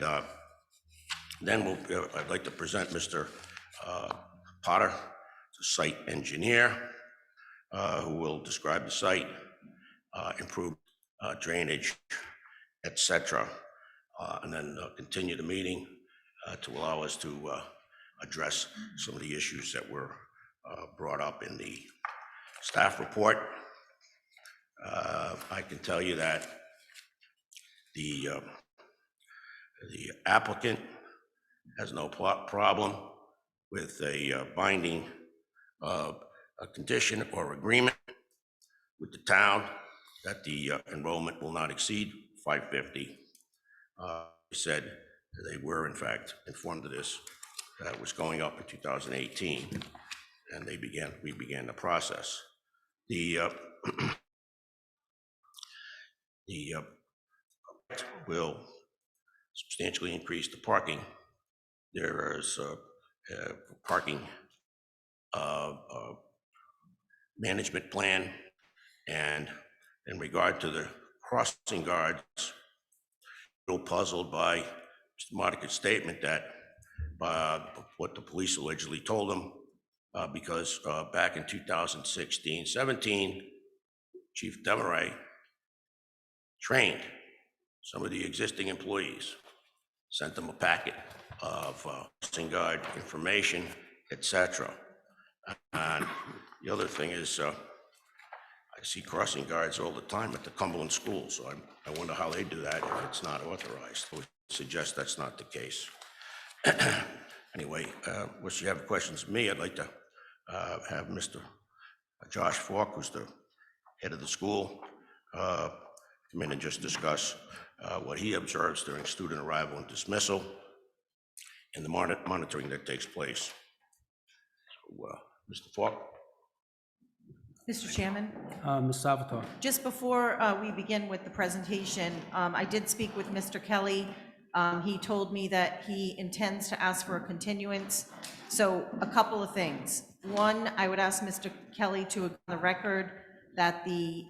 then I'd like to present Mr. Potter, the site engineer, who will describe the site, improve drainage, etc. And then continue the meeting to allow us to address some of the issues that were brought up in the staff report. I can tell you that the applicant has no problem with a binding a condition or agreement with the town that the enrollment will not exceed 550. They said they were, in fact, informed of this. That was going up in 2018. and we began the process. The will substantially increase the parking. There is parking management plan, and in regard to the crossing guards, a little puzzled by Mr. Monica's statement that what the police allegedly told him, because back in 2016-17, Chief Demaray trained some of the existing employees, sent them a packet of crossing guard information, etc. And the other thing is, I see crossing guards all the time at the Cumberland school, so I wonder how they do that if it's not authorized. I would suggest that's not the case. Anyway, once you have questions of me, I'd like to have Mr. Josh Falk, who's the head of the school, come in and just discuss what he observes during student arrival and dismissal and the monitoring that takes place. So, Mr. Falk. Mr. Chairman, Ms. Salvatore. just before we begin with the presentation, I did speak with Mr. Kelly. He told me that he intends to ask for a continuance. So a couple of things. One, I would ask Mr. Kelly to agree on the record that the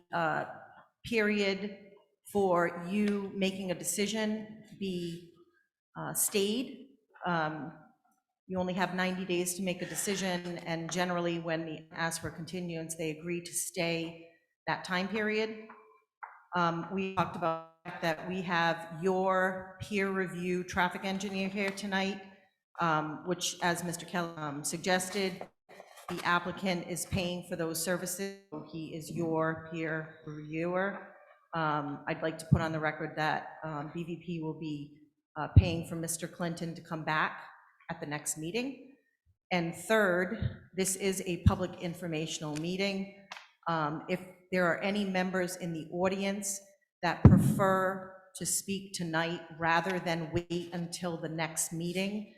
period for you making a decision be stayed. You only have 90 days to make a decision, and generally when they ask for continuance, they agree to stay that time period. We talked about that we have your peer review traffic engineer here tonight, which, as Mr. Kelly suggested, the applicant is paying for those services. He is your peer reviewer. I'd like to put on the record that BVP will be paying for Mr. Clinton to come back at the next meeting. And third, this is a public informational meeting. If there are any members in the audience that prefer to speak tonight rather than wait until the next meeting,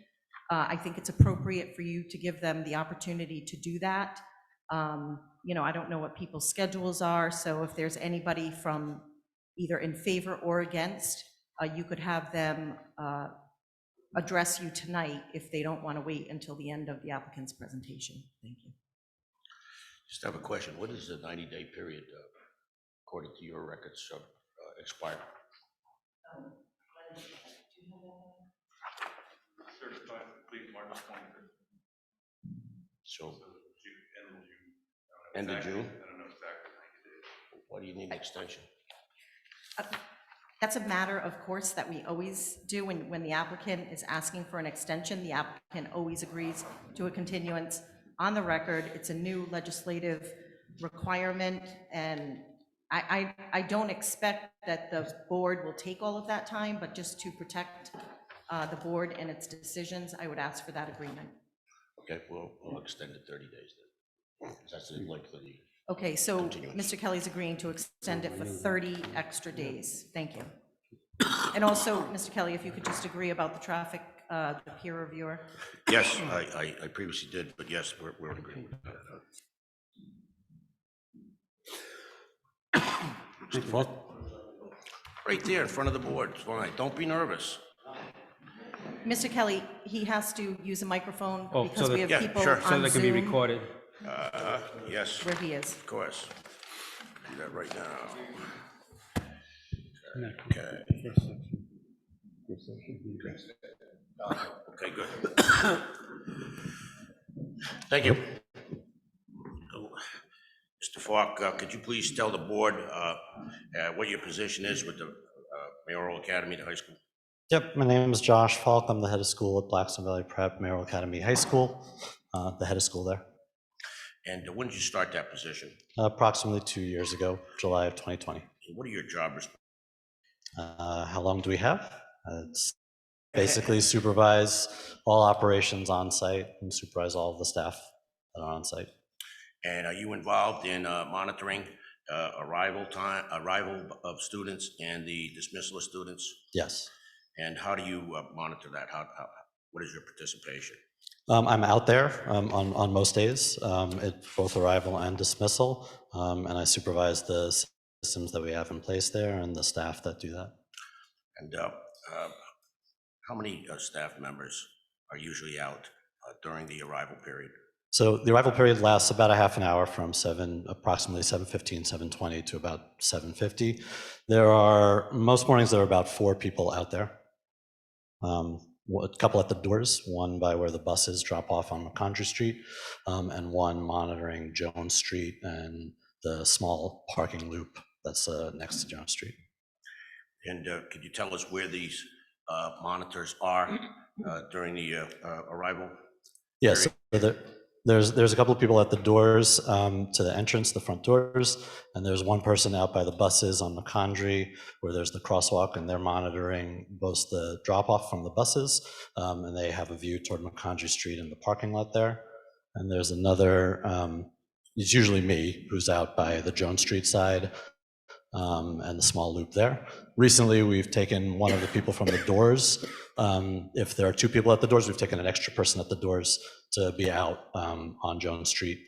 I think it's appropriate for you to give them the opportunity to do that. You know, I don't know what people's schedules are, so if there's anybody from either in favor or against, you could have them address you tonight if they don't want to wait until the end of the applicant's presentation. Thank you. Just have a question. What is the 90-day period, according to your records, expire? Certified complete March 23rd. So, End of June. end of June? I don't know exactly 90 days. Why do you need an extension? That's a matter, of course, that we always do when the applicant is asking for an extension. The applicant always agrees to a continuance. On the record, it's a new legislative requirement, and I don't expect that the board will take all of that time, but just to protect the board and its decisions, I would ask for that agreement. Okay, we'll extend it 30 days then. That's the length of the Okay, so continuance. Mr. Kelly's agreeing to extend it for 30 extra days. Thank you. And also, Mr. Kelly, if you could just agree about the traffic, the peer reviewer. Yes, I previously did, but yes, we're in agreement with that. Mr. Falk? Right there in front of the board, it's fine. Don't be nervous. Mr. Kelly, he has to use a microphone Oh, because so we that- have yeah, people sure. So on that can be Zoom recorded. Yes, where he is. of course. Do that right now. No. Okay. Okay, good. Thank you. Mr. Falk, could you please tell the board what your position is with the Mayoral Academy, the high school? Yep, my name is Josh Falk. I'm the head of school at Blackstone Valley Prep Mayoral Academy High School, the head of school there. And when did you start that position? Approximately 2 years ago, July of 2020. What are your job responsibilities? How long do we have? It's basically supervise all operations on site and supervise all of the staff that are on site. And are you involved in monitoring arrival of students and the dismissal of students? Yes. And how do you monitor that? What is your participation? I'm out there on most days, at both arrival and dismissal, and I supervise the systems that we have in place there and the staff that do that. And how many staff members are usually out during the arrival period? So the arrival period lasts about a half an hour from approximately 7:15, 7:20 to about 7:50. Most mornings, there are about 4 people out there. A couple at the doors, one by where the buses drop off on McCondry Street, and one monitoring Jones Street and the small parking loop that's next to Jones Street. And could you tell us where these monitors are during the arrival? Yes, so there's a couple of people at the doors to the entrance, the front doors, and there's one person out by the buses on McCondry where there's the crosswalk, and they're monitoring both the drop-off from the buses, and they have a view toward McCondry Street and the parking lot there. And there's another, it's usually me, who's out by the Jones Street side, and the small loop there. Recently, we've taken one of the people from the doors. If there are 2 people at the doors, we've taken an extra person at the doors to be out on Jones Street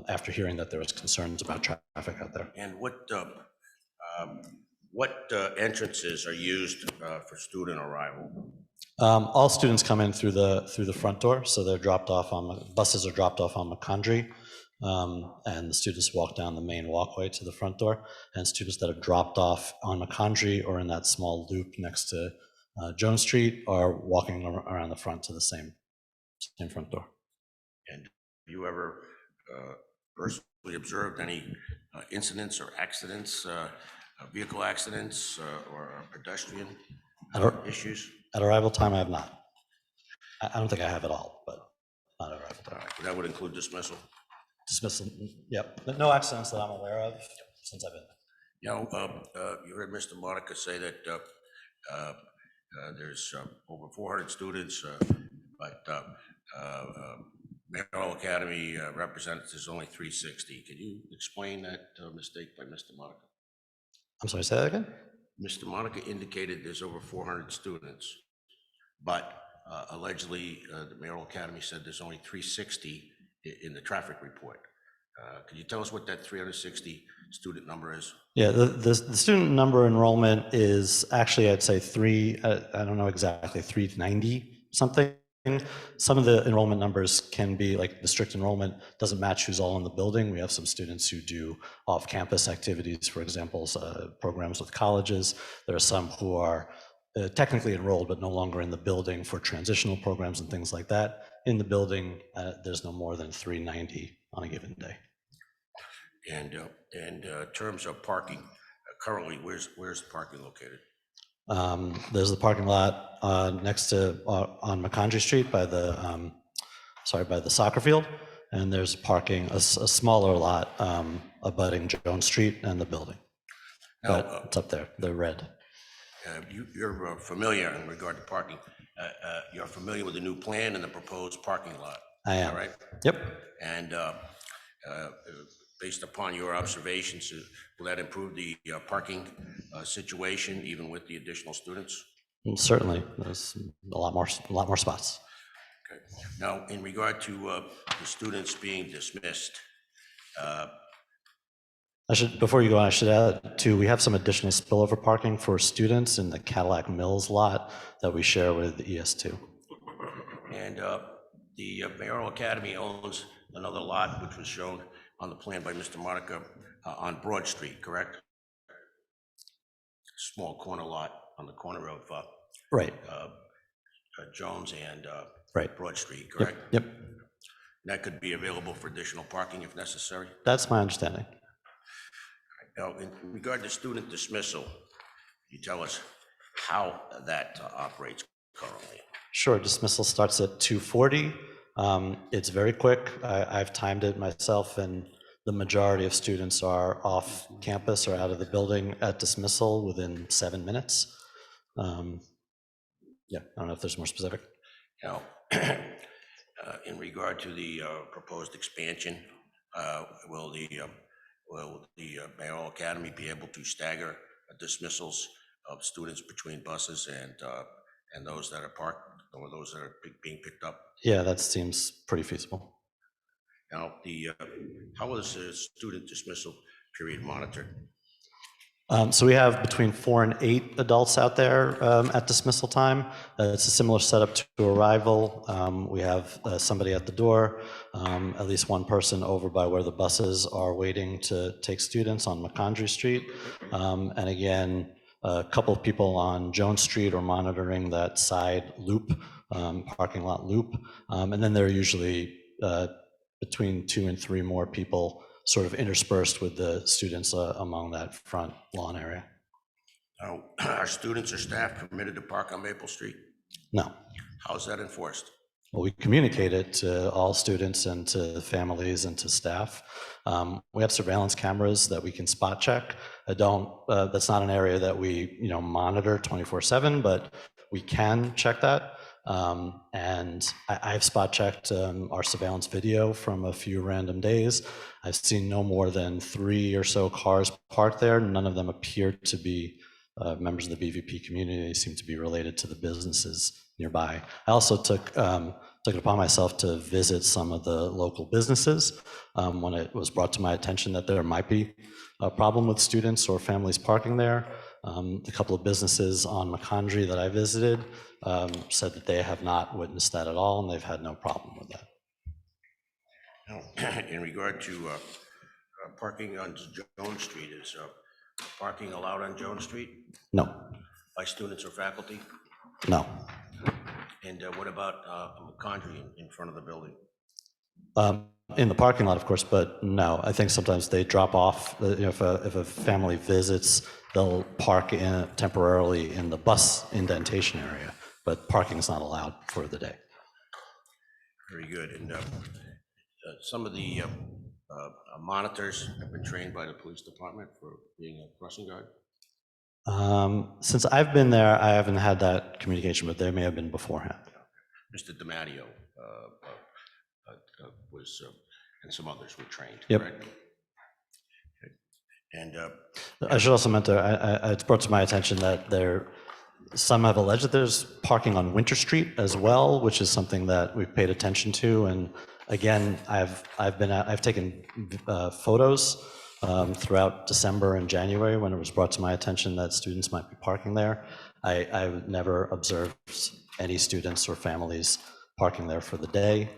after hearing that there was concerns about traffic out there. And what entrances are used for student arrival? All students come in through the front door, so they're dropped off buses are dropped off on McCondry. And the students walk down the main walkway to the front door, and students that are dropped off on McCondry or in that small loop next to Jones Street are walking around the front to the same front door. And have you ever personally observed any incidents or accidents, vehicle accidents or pedestrian issues? At arrival time, I have not. I don't think I have at all, but not at arrival time. All right, that would include dismissal? Dismissal, yep. No accidents that I'm aware of since I've been there. You know, you heard Mr. Monica say that there's over 400 students, but Merrill Academy represents there's only 360. Can you explain that mistake by Mr. Monica? I'm sorry, say that again? Mr. Monica indicated there's over 400 students, but allegedly the Merrill Academy said there's only 360 in the traffic report. Could you tell us what that 360 student number is? Yeah, the student number enrollment is actually, I'd say I don't know exactly, 390 something. Some of the enrollment numbers can be like the strict enrollment doesn't match who's all in the building. We have some students who do off-campus activities, for example, programs with colleges. There are some who are technically enrolled but no longer in the building for transitional programs and things like that. In the building, there's no more than 390 on a given day. And in terms of parking, currently, where's the parking located? There's the parking lot next to on McCondry Street by the by the soccer field, and there's parking a smaller lot abutting Jones Street and the building. Now, but it's up there, the red. You're familiar in regard to parking. You're familiar with the new plan and the proposed parking lot. I am. Right? Yep. And based upon your observations, will that improve the parking situation even with the additional students? Certainly, there's a lot more spots. Okay. Now, in regard to the students being dismissed, Before you go on, I should add too, we have some additional spillover parking for students in the Cadillac Mills lot that we share with ES2. And the Mayoral Academy owns another lot, which was shown on the plan by Mr. Monica on Broad Street, correct? Small corner lot on the corner of Right. Jones and Right. Broad Street, correct? Yep. That could be available for additional parking if necessary? That's my understanding. Now, in regard to student dismissal, can you tell us how that operates currently? Sure, dismissal starts at 2:40. It's very quick. I've timed it myself, and the majority of students are off campus or out of the building at dismissal within 7 minutes. Yeah, I don't know if there's more specific. Now, in regard to the proposed expansion, will the Mayoral Academy be able to stagger dismissals of students between buses and those that are parked Some of those that are being picked up. Yeah, that seems pretty feasible. Now, how is the student dismissal period monitored? So we have between 4 and 8 adults out there at dismissal time. It's a similar setup to arrival. We have somebody at the door, at least one person over by where the buses are waiting to take students on Macondry Street. And again, a couple of people on Jones Street are monitoring that side loop, parking lot loop. And then there are usually between 2 and 3 more people sort of interspersed with the students among that front lawn area. Now, are students or staff permitted to park on Maple Street? No. How is that enforced? Well, we communicate it to all students and to families and to staff. We have surveillance cameras that we can spot check. That's not an area that we, monitor 24/7, but we can check that. And I've spot checked our surveillance video from a few random days. I've seen no more than 3 or so cars parked there. None of them appear to be members of the BVP community. They seem to be related to the businesses nearby. I also took it upon myself to visit some of the local businesses when it was brought to my attention that there might be a problem with students or families parking there. A couple of businesses on Macondry that I visited said that they have not witnessed that at all, and they've had no problem with that. Now, in regard to parking on Jones Street, is parking allowed on Jones Street No, by students or faculty? no. And what about Macondry in front of the building? In the parking lot, of course, but no. I think sometimes they drop off. If a family visits, they'll park temporarily in the bus indentation area, but parking is not allowed for the day. Very good. And some of the monitors have been trained by the police department for being a crossing guard? Since I've been there, I haven't had that communication, but they may have been beforehand. Mr. DiMatteo was, and some others were trained, Yep. correct? Okay. And I should also mention, it's brought to my attention that some have alleged that there's parking on Winter Street as well, which is something that we've paid attention to. And again, I've taken photos throughout December and January when it was brought to my attention that students might be parking there. I never observed any students or families parking there for the day.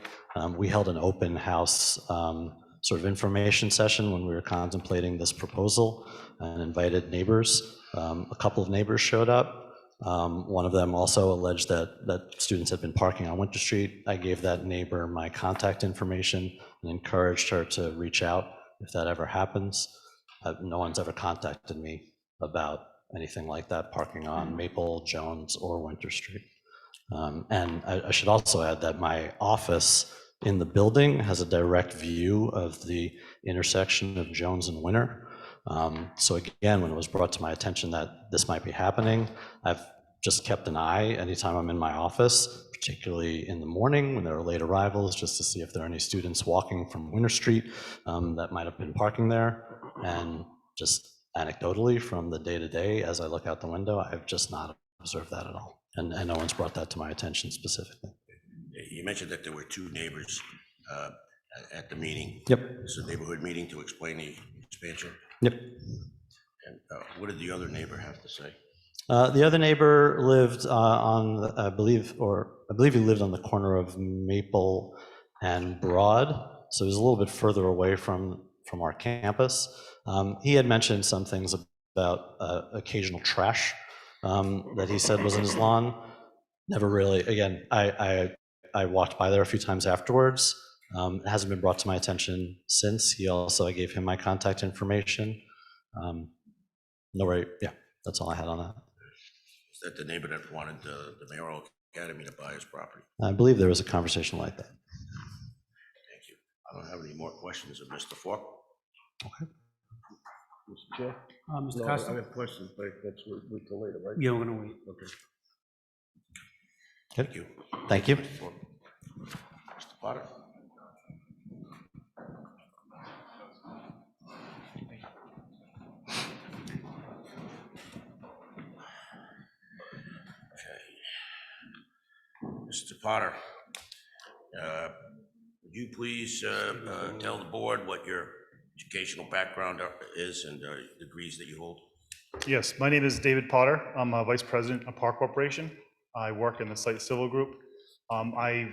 We held an open house sort of information session when we were contemplating this proposal and invited neighbors. A couple of neighbors showed up. One of them also alleged that students had been parking on Winter Street. I gave that neighbor my contact information and encouraged her to reach out if that ever happens. No one's ever contacted me about anything like that, parking on Maple, Jones, or Winter Street. And I should also add that my office in the building has a direct view of the intersection of Jones and Winter. So again, when it was brought to my attention that this might be happening, I've just kept an eye anytime I'm in my office, particularly in the morning when there are late arrivals, just to see if there are any students walking from Winter Street that might have been parking there. And just anecdotally from the day-to-day, as I look out the window, I've just not observed that at all. And no one's brought that to my attention specifically. you mentioned that there were 2 neighbors at the meeting. Yep. It's a neighborhood meeting to explain the expansion. Yep. And what did the other neighbor have to say? The other neighbor lived I believe he lived on the corner of Maple and Broad, so he was a little bit further away from our campus. He had mentioned some things about occasional trash that he said was in his lawn. Never really, again, I walked by there a few times afterwards. It hasn't been brought to my attention since. I gave him my contact information. That's all I had on that. Is that the neighbor that wanted the mayoral academy to buy his property? I believe there was a conversation like that. Thank you. I don't have any more questions of Mr. Falk. Okay. Mr. Chair? Mr. No, Costa? I have questions, but that's wait till later, right? Yeah, we're gonna wait. Okay. Thank you. Thank you. Mr. Potter? Mr. Potter, would you please tell the board what your educational background is and degrees that you hold? Yes, my name is David Potter. I'm a Vice President of Park Corporation. I work in the Site Civil Group. I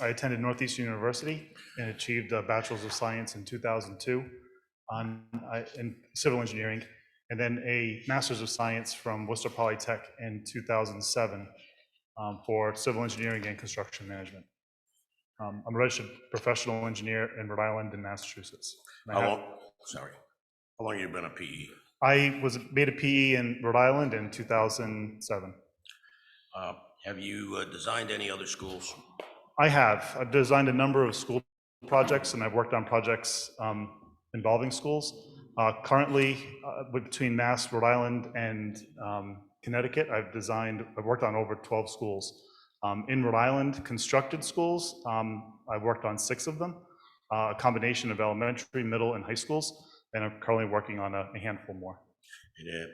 attended Northeastern University and achieved a Bachelor's of Science in 2002 in civil engineering, and then a Master's of Science from Worcester Polytech in 2007 for civil engineering and construction management. I'm a registered professional engineer in Rhode Island and Massachusetts. And How long have you been a PE? I made a PE in Rhode Island in 2007. Have you designed any other schools? I have. I've designed a number of school projects, and I've worked on projects involving schools. Currently, between Mass, Rhode Island, and Connecticut, I've worked on over 12 schools. In Rhode Island, constructed schools, I've worked on 6 of them, a combination of elementary, middle, and high schools, and I'm currently working on a handful more.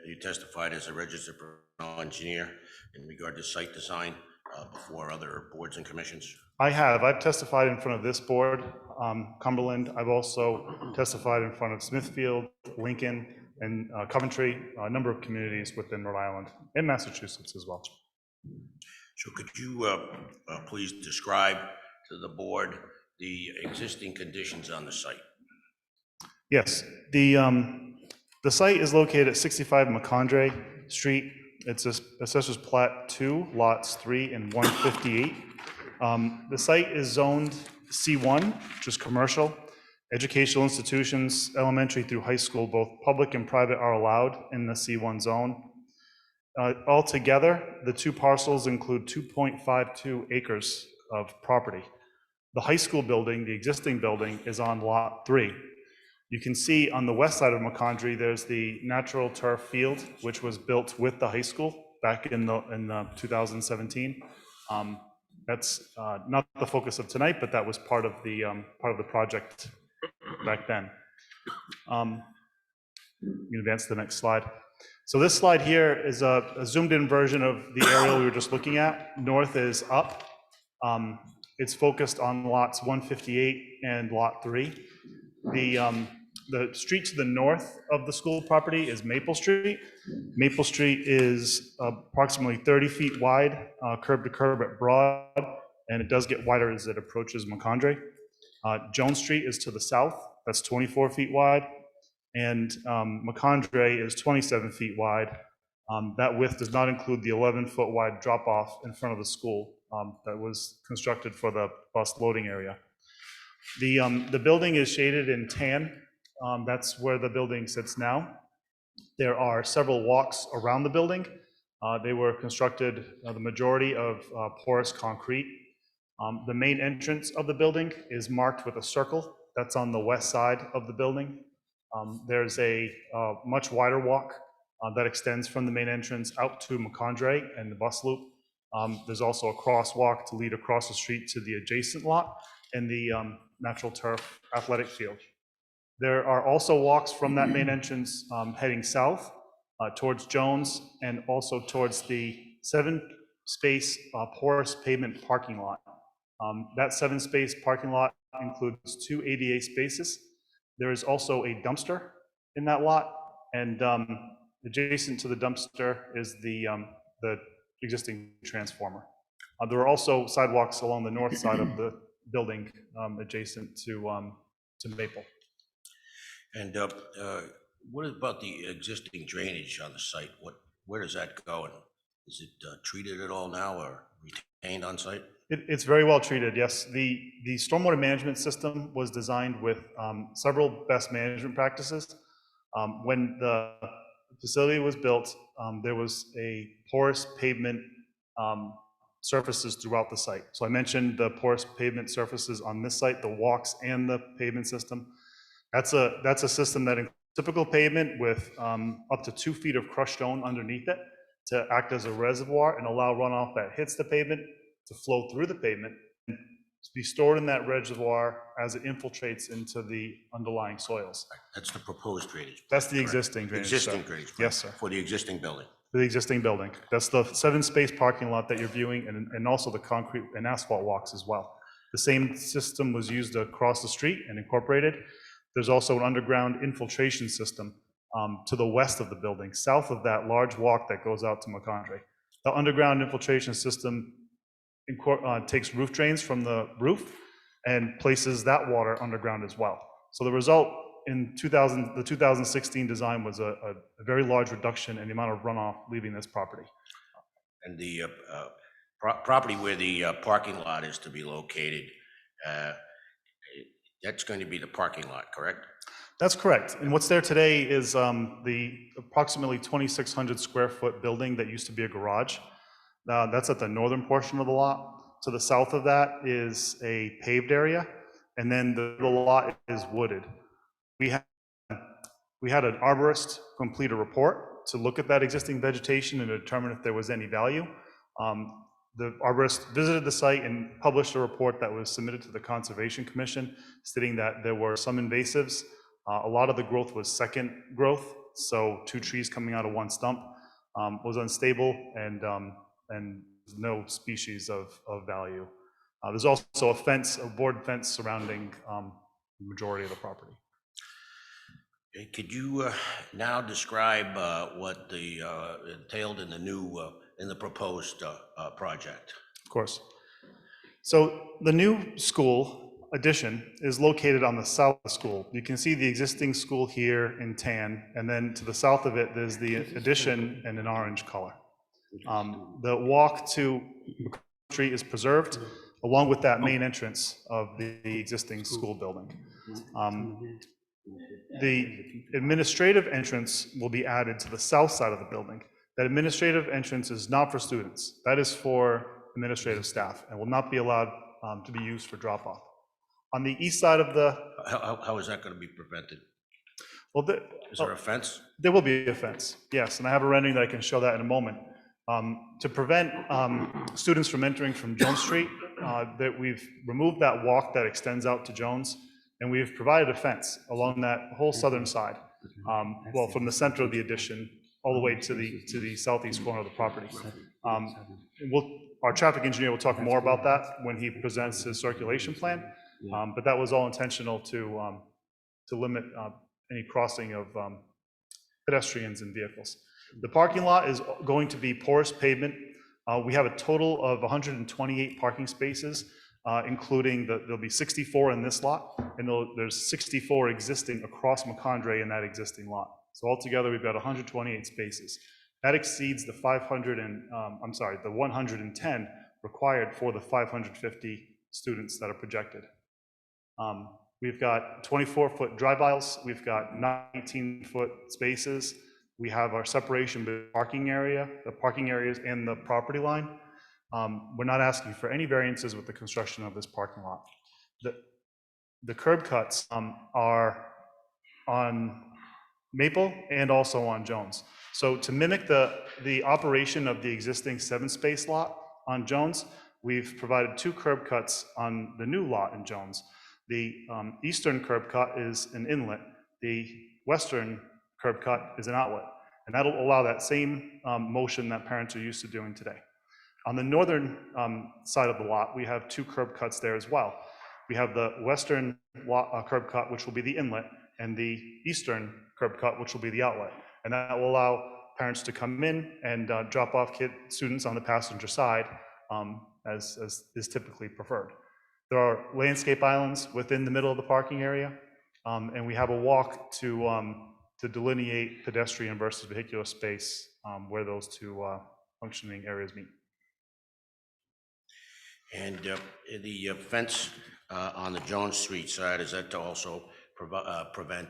You testified as a registered professional engineer in regard to site design before other boards and commissions? I have. I've testified in front of this board, Cumberland. I've also testified in front of Smithfield, Lincoln, and Coventry, a number of communities within Rhode Island and Massachusetts as well. So could you please describe to the board the existing conditions on the site? Yes, the site is located at 65 Macondray Street. It's Assessor's Plat 2, lots 3 and 158. The site is zoned C1, which is commercial. Educational institutions, elementary through high school, both public and private, are allowed in the C1 zone. Altogether, the 2 parcels include 2.52 acres of property. The high school building, the existing building, is on lot 3. You can see on the west side of Macondray, there's the natural turf field, which was built with the high school back in 2017. That's not the focus of tonight, but that was part of the project back then. You can advance to the next slide. So this slide here is a zoomed-in version of the aerial we were just looking at. North is up. It's focused on lots 158 and lot 3. The street to the north of the school property is Maple Street. Maple Street is approximately 30 feet wide, curb to curb at Broad, and it does get wider as it approaches Macondray. Jones Street is to the south. That's 24 feet wide. And Macondray is 27 feet wide. That width does not include the 11-foot wide drop-off in front of the school that was constructed for the bus loading area. The building is shaded in tan. That's where the building sits now. There are several walks around the building. They were constructed, the majority of porous concrete. The main entrance of the building is marked with a circle. That's on the west side of the building. There's a much wider walk that extends from the main entrance out to Macondray and the bus loop. There's also a crosswalk to lead across the street to the adjacent lot and the natural turf athletic field. There are also walks from that main entrance heading south towards Jones and also towards the 7-space porous pavement parking lot. That 7-space parking lot includes 2 ADA spaces. There is also a dumpster in that lot, and adjacent to the dumpster is the existing transformer. There are also sidewalks along the north side of the building adjacent to Maple. And what about the existing drainage on the site? Where does that go? And is it treated at all now or retained on site? It's very well treated, yes. The stormwater management system was designed with several best management practices. When the facility was built, there was a porous pavement surfaces throughout the site. So I mentioned the porous pavement surfaces on this site, the walks and the pavement system. That's a system that includes typical pavement with up to 2 feet of crushed stone underneath it to act as a reservoir and allow runoff that hits the pavement to flow through the pavement and to be stored in that reservoir as it infiltrates into the underlying soils. That's the proposed drainage. That's the existing drainage. Existing drainage. Yes, sir. For the existing building. the existing building. That's the 7-space parking lot that you're viewing, and also the concrete and asphalt walks as well. The same system was used across the street and incorporated. There's also an underground infiltration system to the west of the building, south of that large walk that goes out to Macondre. The underground infiltration system takes roof drains from the roof and places that water underground as well. So the result in the 2016 design was a very large reduction in the amount of runoff leaving this property. And the property where the parking lot is to be located, that's going to be the parking lot, correct? That's correct. And what's there today is the approximately 2,600 square foot building that used to be a garage. That's at the northern portion of the lot. To the south of that is a paved area, and then the lot is wooded. We had an arborist complete a report to look at that existing vegetation and determine if there was any value. The arborist visited the site and published a report that was submitted to the Conservation Commission, stating that there were some invasives. A lot of the growth was second growth, so 2 trees coming out of 1 stump was unstable, and no species of value. There's also a fence, a board fence surrounding the majority of the property. Could you now describe what the entailed in the new, in the proposed project? Of course. So the new school addition is located on the south of the school. You can see the existing school here in tan, and then to the south of it, there's the addition in an orange color. The walk to the street is preserved, along with that main entrance of the existing school building. The administrative entrance will be added to the south side of the building. That administrative entrance is not for students. That is for administrative staff and will not be allowed to be used for drop-off. On the east side of the... How is that going to be prevented? Well, is there a fence? There will be a fence, yes, and I have a rendering that I can show that in a moment. To prevent students from entering from Jones Street, that we've removed that walk that extends out to Jones, and we've provided a fence along that whole southern side, well, from the center of the addition all the way to the southeast corner of the property. Our traffic engineer will talk more about that when he presents his circulation plan, but that was all intentional to limit any crossing of pedestrians and vehicles. The parking lot is going to be porous pavement. We have a total of 128 parking spaces, including there'll be 64 in this lot, and there's 64 existing across Macondre in that existing lot. So altogether, we've got 128 spaces. That exceeds the 110 required for the 550 students that are projected. We've got 24-foot drive aisles. We've got 19-foot spaces. We have our separation between the parking areas and the property line. We're not asking for any variances with the construction of this parking lot. The curb cuts are on Maple and also on Jones. So to mimic the operation of the existing 7-space lot on Jones, we've provided 2 curb cuts on the new lot in Jones. The eastern curb cut is an inlet. The western curb cut is an outlet. And that'll allow that same motion that parents are used to doing today. On the northern side of the lot, we have 2 curb cuts there as well. We have the western curb cut, which will be the inlet, and the eastern curb cut, which will be the outlet. And that will allow parents to come in and drop off students on the passenger side, as is typically preferred. There are landscape islands within the middle of the parking area, and we have a walk to delineate pedestrian versus vehicular space where those 2 functioning areas meet. And the fence on the Jones Street side, is that to also prevent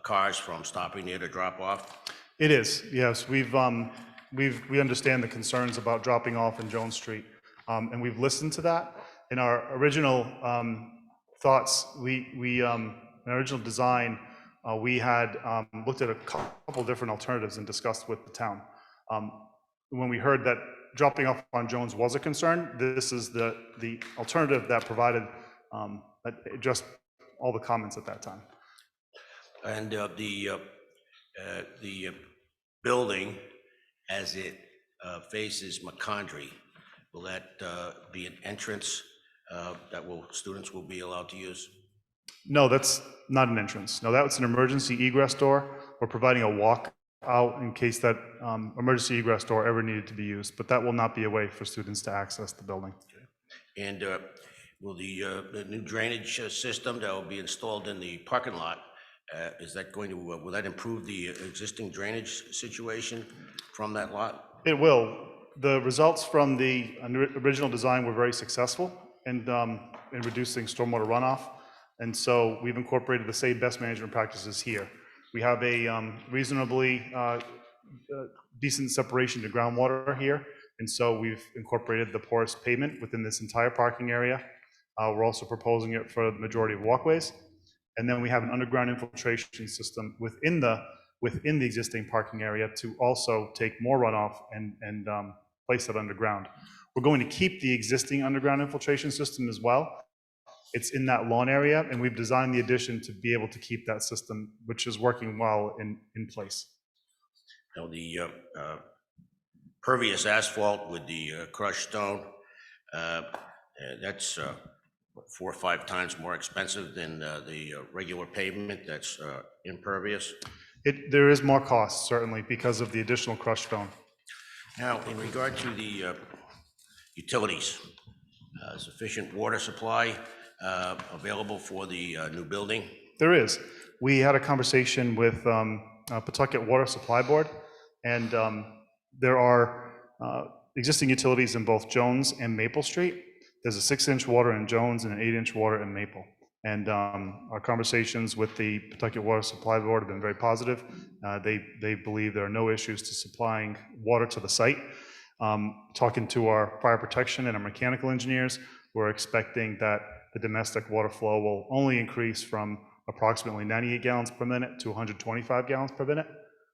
cars from stopping there to drop off? It is, yes. We understand the concerns about dropping off in Jones Street, and we've listened to that. In our original thoughts, in our original design, we had looked at a couple different alternatives and discussed with the town. When we heard that dropping off on Jones was a concern, this is the alternative that provided just all the comments at that time. And the building as it faces McCondry. Will that be an entrance that students will be allowed to use? No, that's not an entrance. No, that's an emergency egress door. We're providing a walk out in case that emergency egress door ever needed to be used, but that will not be a way for students to access the building. And will the new drainage system that will be installed in the parking lot, is that going to, will that improve the existing drainage situation from that lot? It will. The results from the original design were very successful in reducing stormwater runoff. And so we've incorporated the same best management practices here. We have a reasonably decent separation to groundwater here. And so we've incorporated the porous pavement within this entire parking area. We're also proposing it for the majority of walkways. And then we have an underground infiltration system within the existing parking area to also take more runoff and place it underground. We're going to keep the existing underground infiltration system as well. It's in that lawn area, and we've designed the addition to be able to keep that system, which is working well in place. Now, the pervious asphalt with the crushed stone, that's 4 or 5 times more expensive than the regular pavement that's impervious. There is more cost, certainly, because of the additional crushed stone. Now, in regard to the utilities, sufficient water supply available for the new building? There is. We had a conversation with Pawtucket Water Supply Board, and there are existing utilities in both Jones and Maple Street. There's a 6-inch water in Jones and an 8-inch water in Maple. And our conversations with the Pawtucket Water Supply Board have been very positive. They believe there are no issues to supplying water to the site. Talking to our fire protection and our mechanical engineers, we're expecting that the domestic water flow will only increase from approximately 98 gallons per minute to 125 gallons per minute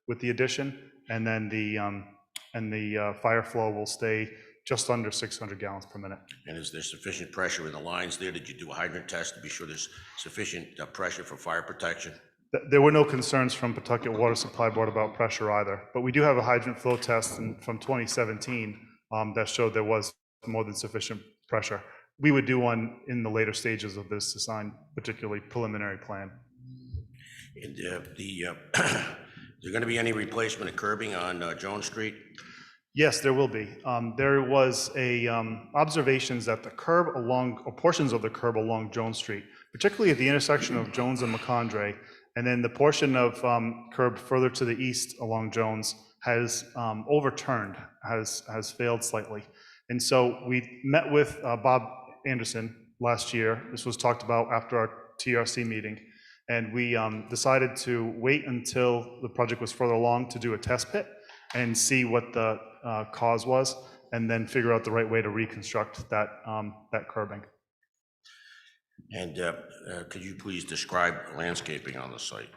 with the addition. And then the fire flow will stay just under 600 gallons per minute. And is there sufficient pressure in the lines there? Did you do a hydrant test to be sure there's sufficient pressure for fire protection? There were no concerns from Pawtucket Water Supply Board about pressure either, but we do have a hydrant flow test from 2017 that showed there was more than sufficient pressure. We would do one in the later stages of this design, particularly preliminary plan. And is there going to be any replacement of curbing on Jones Street? Yes, there will be. There was observations that the curb along, or portions of the curb along Jones Street, particularly at the intersection of Jones and McCondray, and then the portion of curb further to the east along Jones has overturned, has failed slightly. And so we met with Bob Anderson last year. This was talked about after our TRC meeting. And we decided to wait until the project was further along to do a test pit and see what the cause was, and then figure out the right way to reconstruct that curbing. And could you please describe landscaping on the site?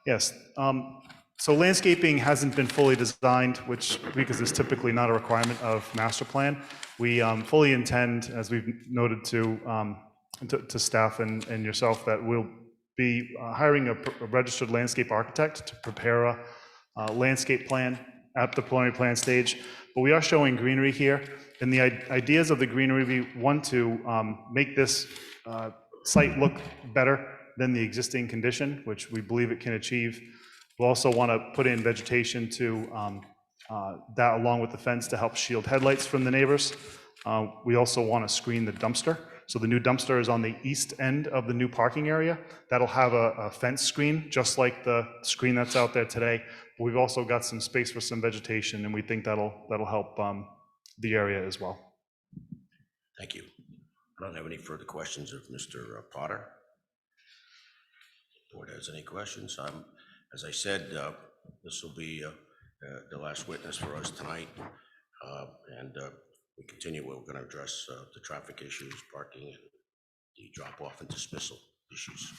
Yes. So landscaping hasn't been fully designed, which, because it's typically not a requirement of master plan. We fully intend, as we've noted to staff and yourself, that we'll be hiring a registered landscape architect to prepare a landscape plan at the preliminary plan stage. But we are showing greenery here, and the ideas of the greenery, we want to make this site look better than the existing condition, which we believe it can achieve. We also want to put in vegetation to that, along with the fence, to help shield headlights from the neighbors. We also want to screen the dumpster. So the new dumpster is on the east end of the new parking area. That'll have a fence screen, just like the screen that's out there today. We've also got some space for some vegetation, and we think that'll help the area as well. Thank you. I don't have any further questions of Mr. Potter. The board has any questions? As I said, this will be the last witness for us tonight, and we continue. We're going to address the traffic issues, parking, the drop-off and dismissal issues.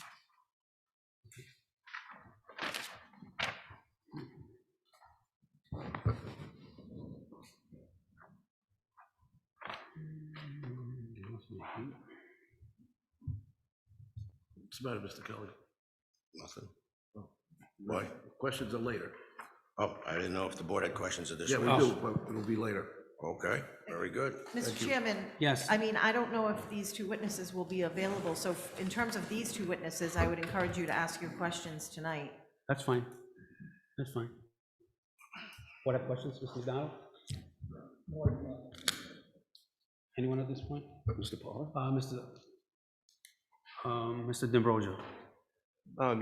What's the matter, Mr. Kelly? Nothing. Why? Questions are later. Oh, I didn't know if the board had questions at this Yeah, we point. do, but it'll be later. Okay, very good. Mr. Chairman? Yes. I mean, I don't know if these two witnesses will be available, so in terms of these two witnesses, I would encourage you to ask your questions tonight. That's fine. That's fine. What are questions, Mr. McDonald? Anyone at this point? Mr. Paul? Mr. D'Ambrosio.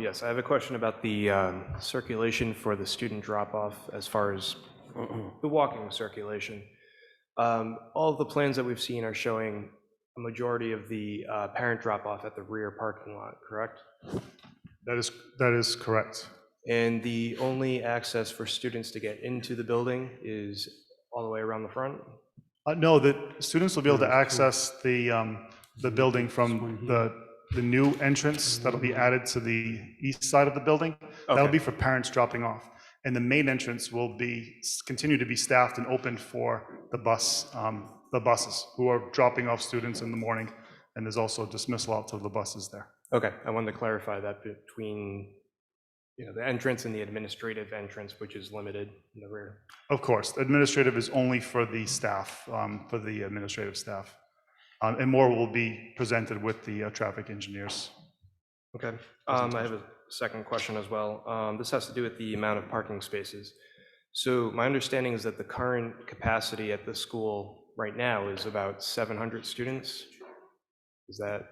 Yes, I have a question about the circulation for the student drop-off as far as the walking circulation. All of the plans that we've seen are showing a majority of the parent drop-off at the rear parking lot, correct? That is correct. And the only access for students to get into the building is all the way around the front? No, the students will be able to access the building from the new entrance that'll be added to the east side of the building. That'll Okay. be for parents dropping off. And the main entrance will continue to be staffed and open for the buses who are dropping off students in the morning. And there's also dismissal out to the buses there. Okay, I wanted to clarify that between, the entrance and the administrative entrance, which is limited in the rear. Of course, administrative is only for the staff, for the administrative staff. And more will be presented with the traffic engineers. Okay, I have a second question as well. This has to do with the amount of parking spaces. So my understanding is that the current capacity at the school right now is about 700 students. Is that?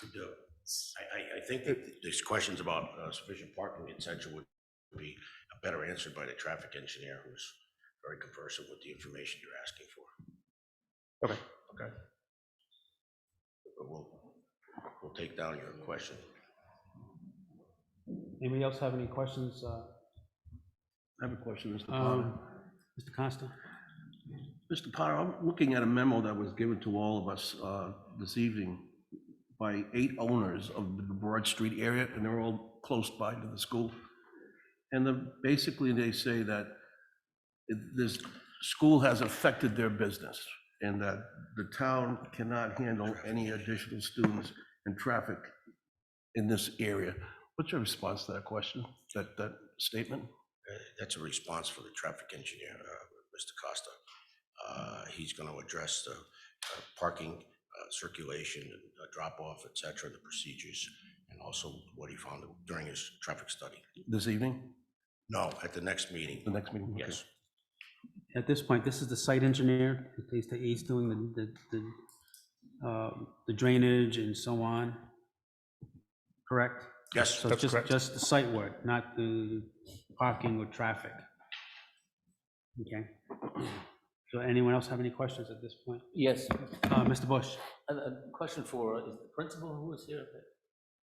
I think that these questions about sufficient parking, et cetera, would be better answered by the traffic engineer, who's very conversant with the information you're asking for. Okay. But we'll take down your question. Anybody else have any questions? I have a question, Mr. Potter. Mr. Costa? Mr. Potter, I'm looking at a memo that was given to all of us this evening by 8 owners of the Broad Street area, and they're all close by to the school. And basically, they say that this school has affected their business, and that the town cannot handle any additional students and traffic in this area. What's your response to that question, that statement? That's a response for the traffic engineer, Mr. Costa. He's going to address the parking, circulation, and drop-off, et cetera, the procedures, and also what he found during his traffic study. This evening? No, at the next meeting. The next meeting? Yes. At this point, this is the site engineer. He's doing the drainage and so on, correct? Yes, So that's correct. just the site work, not the parking or traffic. Okay. So anyone else have any questions at this point? Yes, Mr. Bush? a question for, is the principal who is here?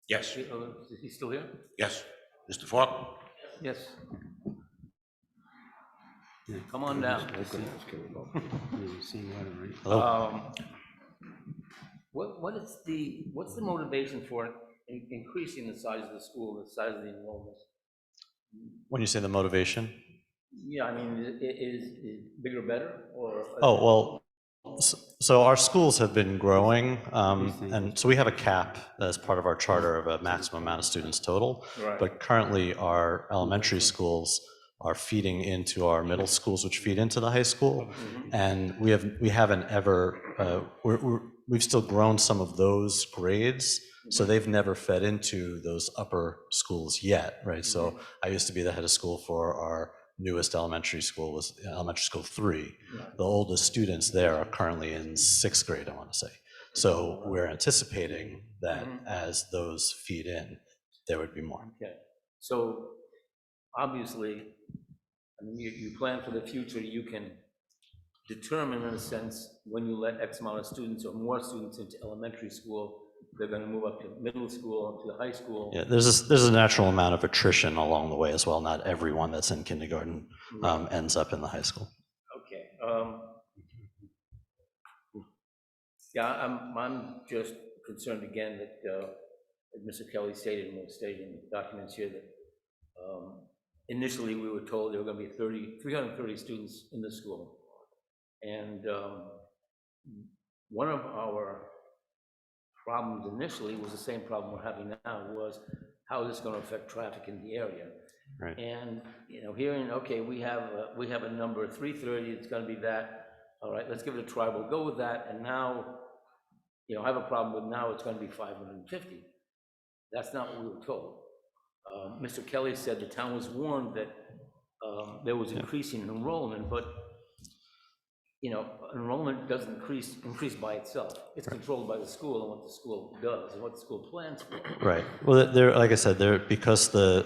Yes, Is he still here? yes. Mr. Falk? Yes. Come on down. Hello? What's the motivation for increasing the size of the school, the size of the enrollment? When you say the motivation? Yeah, I mean, is bigger better, or? Oh, well, so our schools have been growing, and so we have a cap as part of our charter of a maximum amount of students total. Right. But currently, our elementary schools are feeding into our middle schools, which feed into the high school. And we haven't ever, we've still grown some of those grades, so they've never fed into those upper schools yet, right? So I used to be the head of school for our newest elementary school, was elementary school 3. The oldest students there are currently in 6th grade, I want to say. So we're anticipating that as those feed in, there would be more. Okay, so obviously, I mean, you plan for the future, you can determine in a sense, when you let X amount of students or more students into elementary school, they're going to move up to middle school, up to high school. Yeah, there's a natural amount of attrition along the way as well. Not everyone that's in kindergarten ends up in the high school. Okay. Yeah, I'm just concerned again that, as Mr. Kelly stated, and was stated in the documents here, that initially we were told there were going to be 330 students in the school. And one of our problems initially was the same problem we're having now, was how is this going to affect traffic in the area? Right. And, you know, hearing, okay, we have a number, 330, it's gonna be that, all right, let's give it a try, we'll go with that, and now, you know, I have a problem with now it's gonna be 550. That's not what we were told. Mr. Kelly said the town was warned that there was increasing enrollment, but, you know, enrollment doesn't increase by itself. It's controlled by the school and what the school does and what the school plans for. Right. Well, there, like I said, there, because the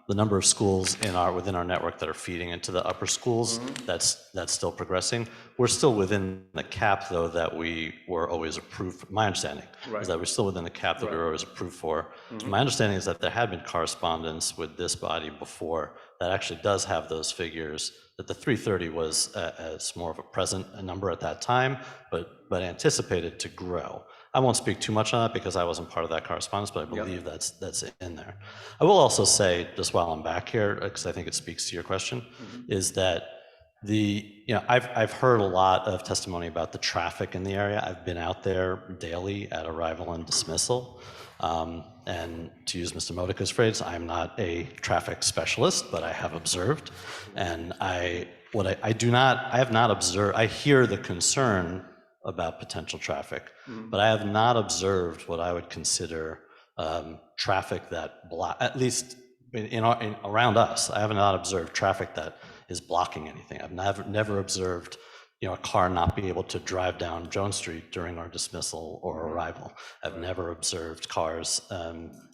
number of schools within our network that are feeding into the upper schools, that's still progressing. We're still within the cap, though, that we were always approved. My understanding is that we're still within the cap that we were always approved for. My understanding is that there had been correspondence with this body before that actually does have those figures, that the 330 was as more of a present number at that time, but anticipated to grow. I won't speak too much on that because I wasn't part of that correspondence, but I believe that's in there. I will also say, just while I'm back here, because I think it speaks to your question, is that I've heard a lot of testimony about the traffic in the area. I've been out there daily at arrival and dismissal. And to use Mr. Modica's phrase, I'm not a traffic specialist, but I have observed. And I have not observed, I hear the concern about potential traffic, but I have not observed what I would consider traffic that at least around us, I have not observed traffic that is blocking anything. I've never observed a car not be able to drive down Jones Street during our dismissal or arrival. I've never observed cars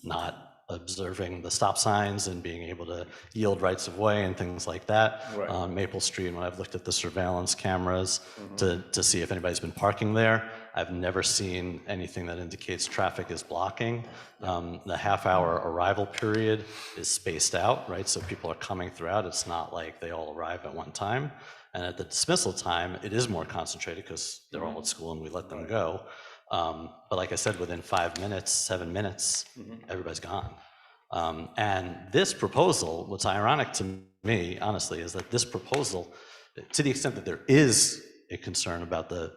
not observing the stop signs and being able to yield rights of way and things like that on Maple Street. When I've looked at the surveillance cameras to see if anybody's been parking there, I've never seen anything that indicates traffic is blocking. The half-hour arrival period is spaced out, right? So people are coming throughout. It's not like they all arrive at one time. And at the dismissal time, it is more concentrated because they're all at school and we let them go. But like I said, within 5 minutes, 7 minutes, everybody's gone. And this proposal, what's ironic to me, honestly, is that this proposal, to the extent that there is a concern about the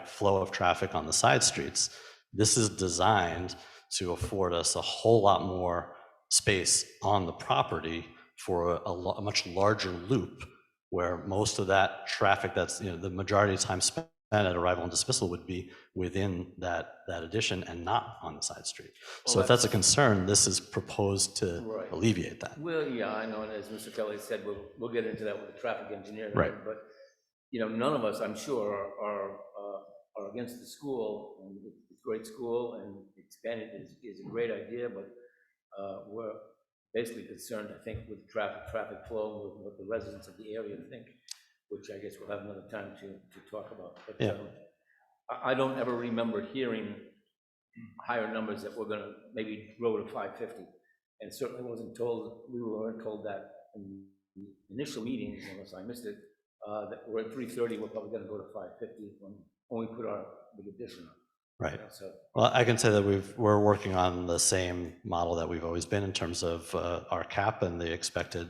flow of traffic on the side streets, this is designed to afford us a whole lot more space on the property for a much larger loop, where most of that traffic that's, the majority of time spent at arrival and dismissal would be within that addition and not on the side street. So if that's a concern, this is proposed to alleviate that. Well, yeah, I know, and as Mr. Kelly said, we'll get into that with the traffic engineer. Right. But, none of us, I'm sure, are against the school, and it's a great school, and expanding is a great idea, but we're basically concerned, I think, with traffic flow, with what the residents of the area think, which I guess we'll have another time to talk about. But I don't ever remember hearing higher numbers that we're gonna maybe grow to 550. And certainly we weren't told that in the initial meetings, unless I missed it, that we're at 330, we're probably gonna go to 550 when we put our big addition on. Right. So, Well, I can say that we're working on the same model that we've always been in terms of our cap and the expected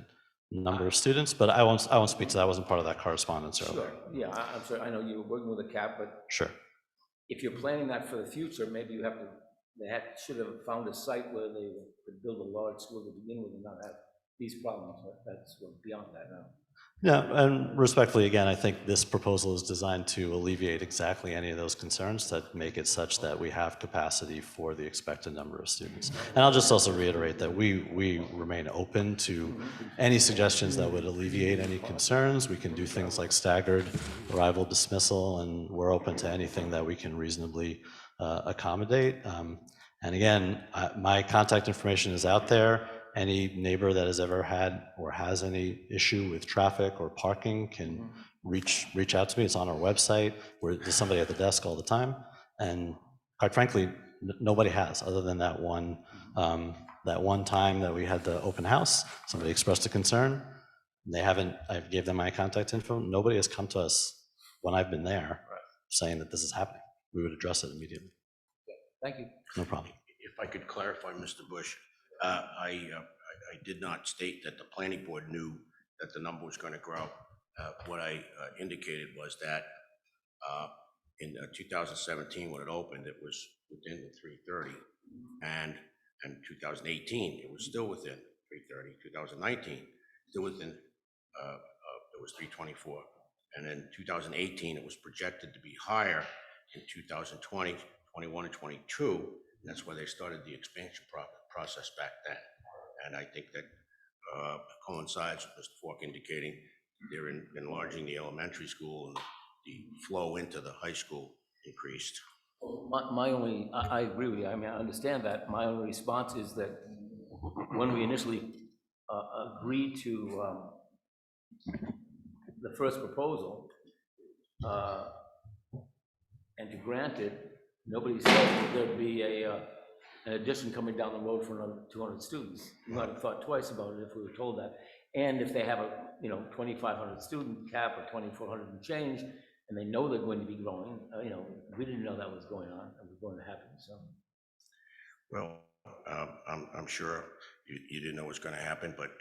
number of students, but I won't speak to that. I wasn't part of that correspondence earlier. sure, yeah, I'm sorry, I know you're working with a cap, but Sure. if you're planning that for the future, maybe should have found a site where they could build a large school to begin with and not have these problems. That's beyond that now. Yeah, and respectfully, again, I think this proposal is designed to alleviate exactly any of those concerns, that make it such that we have capacity for the expected number of students. And I'll just also reiterate that we remain open to any suggestions that would alleviate any concerns. We can do things like staggered arrival dismissal, and we're open to anything that we can reasonably accommodate. And again, my contact information is out there. Any neighbor that has ever had or has any issue with traffic or parking can reach out to me. It's on our website. There's somebody at the desk all the time. And quite frankly, nobody has, other than that one time that we had the open house. Somebody expressed a concern. I gave them my contact info. Nobody has come to us when I've been there saying that this is happening. We would address it immediately. Thank you. No problem. If I could clarify, Mr. Bush, I did not state that the planning board knew that the number was going to grow. What I indicated was that in 2017, when it opened, it was within the 330, and in 2018, it was still within. 330. 2019, still within, it was 324. And then 2018, it was projected to be higher in 2020, 21, and 22. And that's why they started the expansion process back then. And I think that coincides with Mr. Falk indicating they're enlarging the elementary school and the flow into the high school increased. My only, I agree with you, I mean, I understand that. My only response is that when we initially agreed to the first proposal and to grant it, nobody said that there'd be an addition coming down the road for another 200 students. We might have thought twice about it if we were told that. And if they have a, 2,500 student cap or 2,400 and change, and they know they're going to be growing, we didn't know that was going on, it was going to happen, so. Well, I'm sure you didn't know what was going to happen, but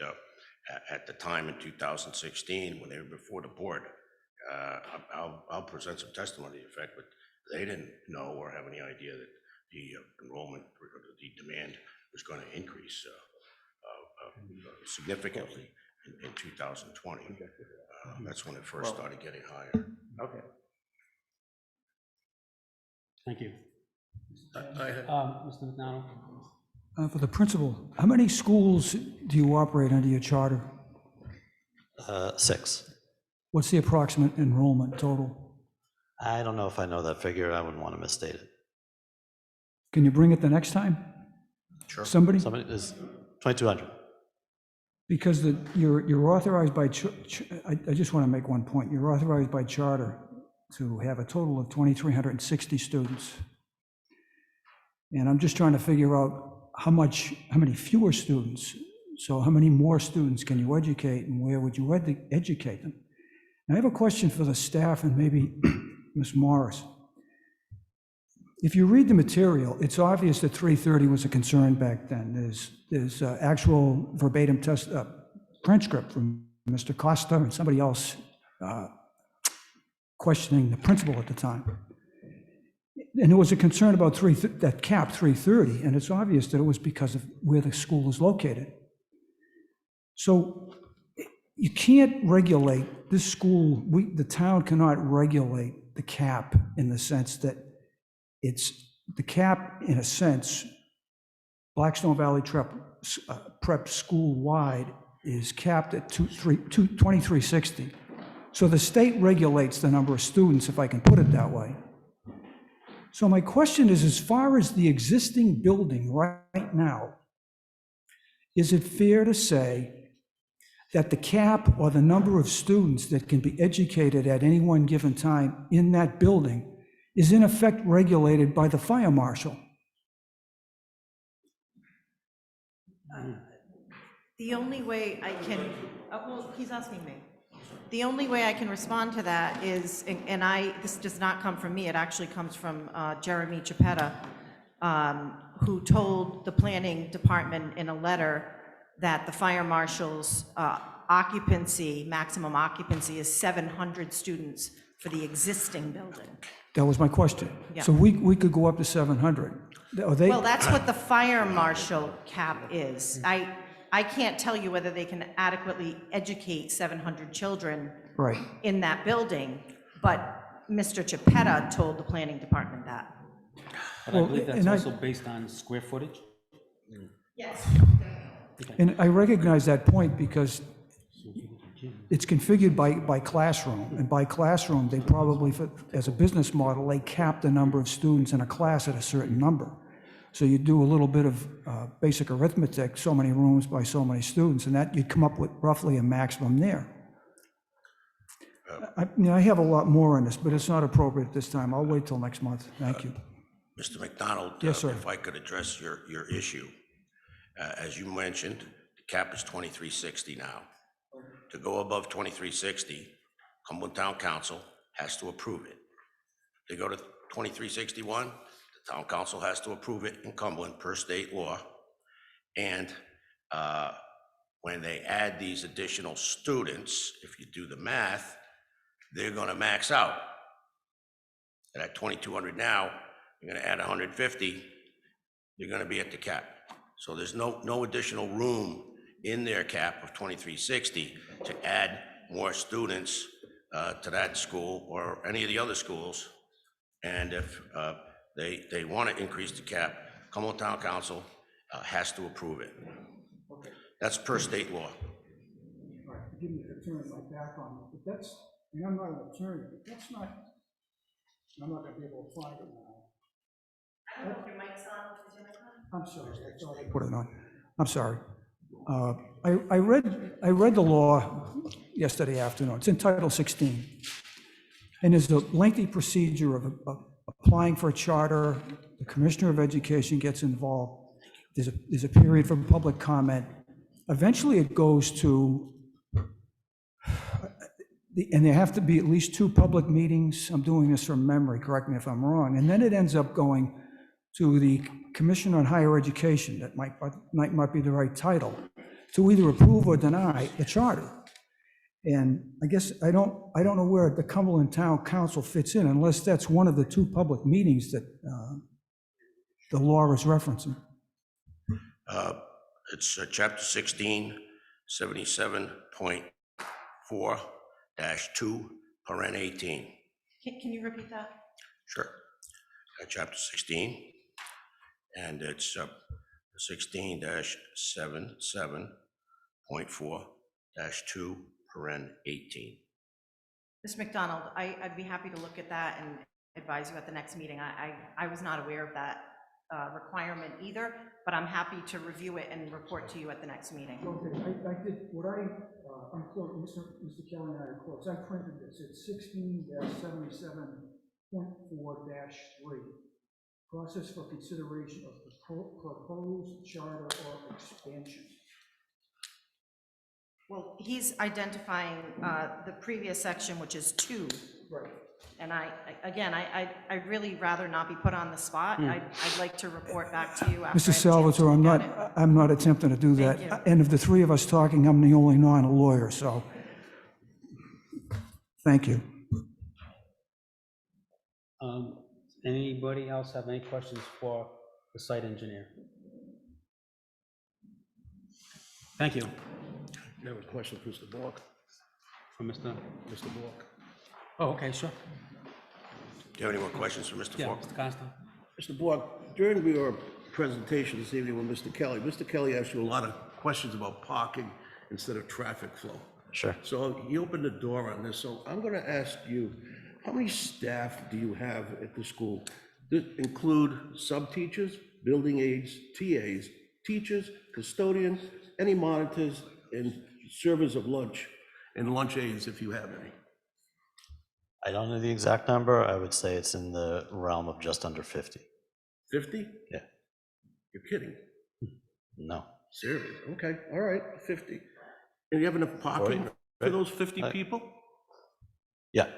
at the time in 2016, when they were before the board, I'll present some testimony to the effect, but they didn't know or have any idea that the enrollment or the demand was going to increase significantly in 2020. That's when it first started getting higher. Okay. Thank you. I Mr. McDonald? For the principal, how many schools do you operate under your charter? 6. What's the approximate enrollment total? I don't know if I know that figure. I wouldn't want to misstate it. Can you bring it the next time? Sure. Somebody? Somebody is 2,200. Because you're authorized by, I just want to make one point. You're authorized by charter to have a total of 2,360 students. And I'm just trying to figure out how many fewer students, so how many more students can you educate and where would you educate them? And I have a question for the staff and maybe Ms. Morris. If you read the material, it's obvious that 330 was a concern back then. There's actual verbatim transcript from Mr. Costa and somebody else questioning the principal at the time. And there was a concern about that cap 330, and it's obvious that it was because of where the school is located. So you can't regulate this school, the town cannot regulate the cap in the sense that it's the cap, in a sense, Blackstone Valley Prep school-wide is capped at 2,360. So the state regulates the number of students, if I can put it that way. So my question is, as far as the existing building right now, is it fair to say that the cap or the number of students that can be educated at any one given time in that building is in effect regulated by the fire marshal? The only way I can, well, he's asking me. The only way I can respond to that is, this does not come from me, it actually comes from Jeremy Chiapetta, who told the planning department in a letter that the fire marshal's maximum occupancy is 700 students for the existing building. That was my question. Yeah. So we could go up to 700. Well, that's what the fire marshal cap is. I can't tell you whether they can adequately educate 700 children Right. in that building, but Mr. Chiapetta told the planning department that. But Well, I believe that's and also based on square footage? Yes. And I recognize that point because it's configured by classroom, and by classroom, they probably, as a business model, they cap the number of students in a class at a certain number. So you do a little bit of basic arithmetic, so many rooms by so many students, and that you'd come up with roughly a maximum there. I have a lot more on this, but it's not appropriate this time. I'll wait till next month. Thank you. Mr. McDonald, Yes, sir. if I could address your issue. As you mentioned, the cap is 2360 now. To go above 2360, Cumberland Town Council has to approve it. To go to 2361, the Town Council has to approve it in Cumberland per state law. And when they add these additional students, if you do the math, they're gonna max out. And at 2,200 now, you're gonna add 150, you're gonna be at the cap. So there's no additional room in their cap of 2360 to add more students to that school or any of the other schools. And if they want to increase the cap, Cumberland Town Council has to approve it. That's per state law. All right, forgive me for turning my back on it, but that's, and I'm not an attorney, but that's not, I'm not gonna be able to find it now. I don't know if your mic's on, is your mic on? I'm sorry, I thought I put it on. I'm sorry. I read the law yesterday afternoon. It's in Title 16. And there's a lengthy procedure of applying for a charter. The Commissioner of Education gets involved. There's a period for public comment. Eventually, it goes to, and there have to be at least 2 public meetings. I'm doing this from memory, correct me if I'm wrong. And then it ends up going to the Commission on Higher Education, that might be the right title, to either approve or deny the charter. And I guess I don't know where the Cumberland Town Council fits in unless that's one of the 2 public meetings that the law is referencing. It's chapter 16, 77.4-2, paren 18. Can you repeat that? Sure. Chapter 16, and it's 16-77.4-2, paren 18. Ms. McDonald, I'd be happy to look at that and advise you at the next meeting. I was not aware of that requirement either, but I'm happy to review it and report to you at the next meeting. Okay, I did, what I'm quoting, Mr. Kelly and I are quotes, I printed this, it's 16-77.4-3. Process for consideration of the proposed charter or expansion. Well, he's identifying the previous section, which is 2. Right. And I'd really rather not be put on the spot. I'd like to report back to you after. Mr. Salvatore, I'm not attempting to do Thank that. And of the 3 of us talking, I'm the only non-lawyer, so thank you. Anybody else have any questions for the site engineer? Thank you. I have a question for Mr. Bork. For Mr. Bork. Oh, okay, sure. Do you have any more questions for Mr. Yeah, Falk? Mr. Costa. Mr. Bork, during your presentation this evening with Mr. Kelly asked you a lot of questions about parking instead of traffic flow. Sure. So he opened the door on this, so I'm gonna ask you, how many staff do you have at the school? That include sub-teachers, building aides, TAs, teachers, custodians, any monitors, and servers of lunch, and lunch aides if you have any? I don't know the exact number. I would say it's in the realm of just under 50. 50? Yeah. You're kidding? No. Serious? Okay, all right, 50. And you have enough parking for those 50 people? Yeah.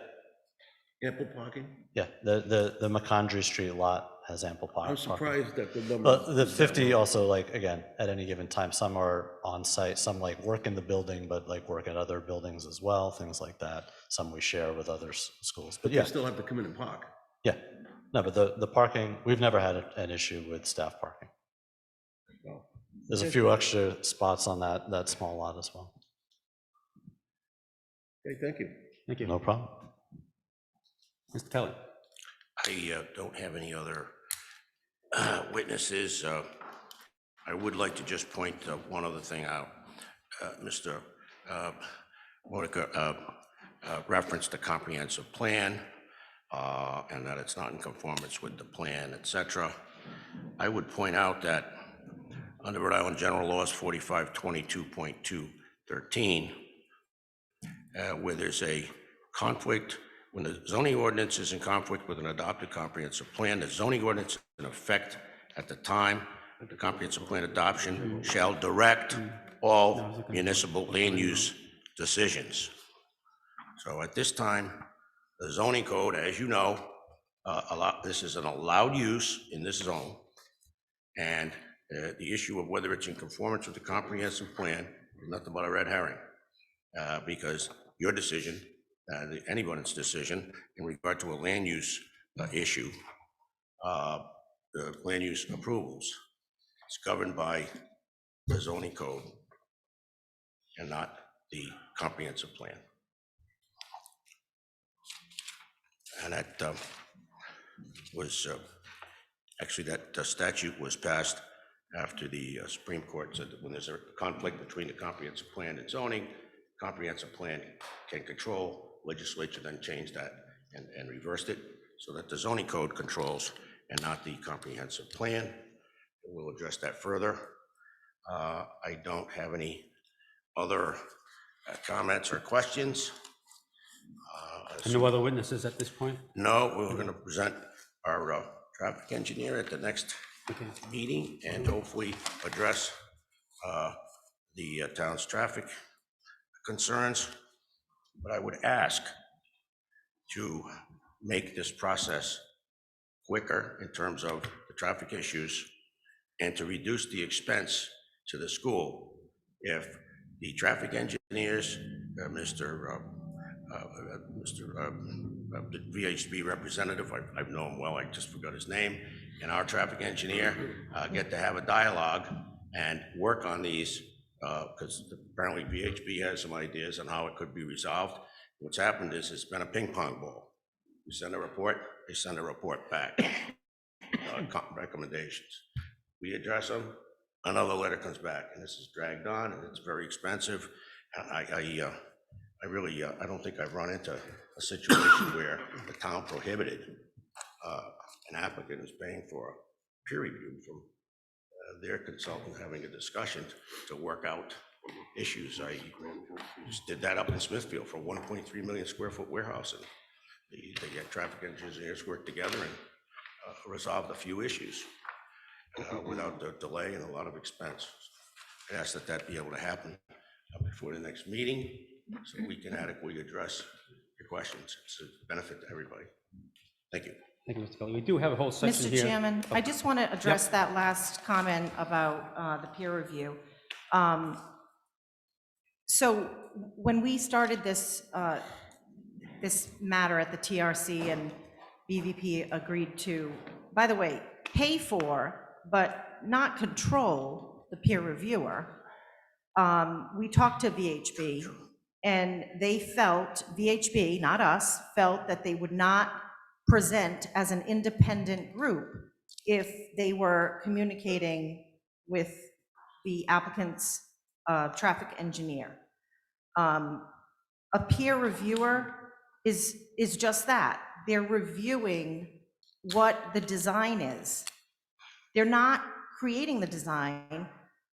Ample parking? Yeah, the McCondry Street lot has ample parking. I'm surprised that the number. But the 50 also, like, again, at any given time, some are on site, some like work in the building, but like work at other buildings as well, things like that. Some we share with other schools, but But yeah. you still have to come in and park. Yeah, no, but the parking, we've never had an issue with staff parking. There's a few extra spots on that small lot as well. Okay, thank you. Thank you. No problem. Mr. Kelly. I don't have any other witnesses. I would like to just point one other thing out. Mr. Modica referenced the comprehensive plan and that it's not in conformance with the plan, etc. I would point out that under Rhode Island General Laws 4522.213, where there's a conflict, when the zoning ordinance is in conflict with an adopted comprehensive plan, the zoning ordinance in effect at the time of the comprehensive plan adoption shall direct all municipal land use decisions. So at this time, the zoning code, as you know, this is an allowed use in this zone. And the issue of whether it's in conformance with the comprehensive plan is nothing but a red herring, because your decision, anyone's decision in regard to a land use issue, the land use approvals, is governed by the zoning code. and not the comprehensive plan. And that was, actually, that statute was passed after the Supreme Court said that when there's a conflict between the comprehensive plan and zoning, comprehensive plan can control, legislature then changed that and reversed it so that the zoning code controls and not the comprehensive plan. We'll address that further. I don't have any other comments or questions. And no other witnesses at this point? No, we're going to present our traffic engineer at the next meeting and hopefully address the town's traffic concerns. But I would ask to make this process quicker in terms of the traffic issues and to reduce the expense to the school if the traffic engineers, the VHB representative, I know him well, I just forgot his name, and our traffic engineer get to have a dialogue and work on these, because apparently VHB has some ideas on how it could be resolved. What's happened is it's been a ping pong ball. We send a report, they send a report back, recommendations. We address them, another letter comes back, and this is dragged on, and it's very expensive. I don't think I've run into a situation where the town prohibited an applicant who's paying for a peer review from their consultant having a discussion to work out issues. I just did that up in Smithfield for a 1.3 million square foot warehouse, and the traffic engineers worked together and resolved a few issues without the delay and a lot of expense. I ask that be able to happen before the next meeting, so we can adequately address your questions. It's a benefit to everybody. Thank you. Thank you, Mr. Kelly. We do have a whole section Mr. here. Chairman, I just want to address that last comment about the peer review. So when we started this, this matter at the TRC and BVP agreed to, by the way, pay for, but not control the peer reviewer, we talked to VHB and they felt, VHB, not us, felt that they would not present as an independent group if they were communicating with the applicant's traffic engineer. A peer reviewer is just that. They're reviewing what the design is. They're not creating the design.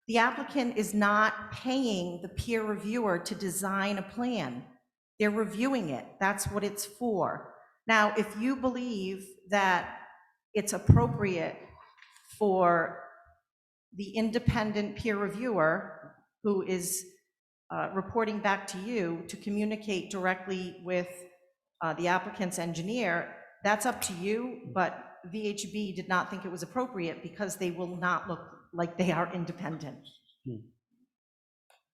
The applicant is not paying the peer reviewer to design a plan. They're reviewing it. That's what it's for. Now, if you believe that it's appropriate for the independent peer reviewer who is reporting back to you to communicate directly with the applicant's engineer, that's up to you, but VHB did not think it was appropriate because they will not look like they are independent.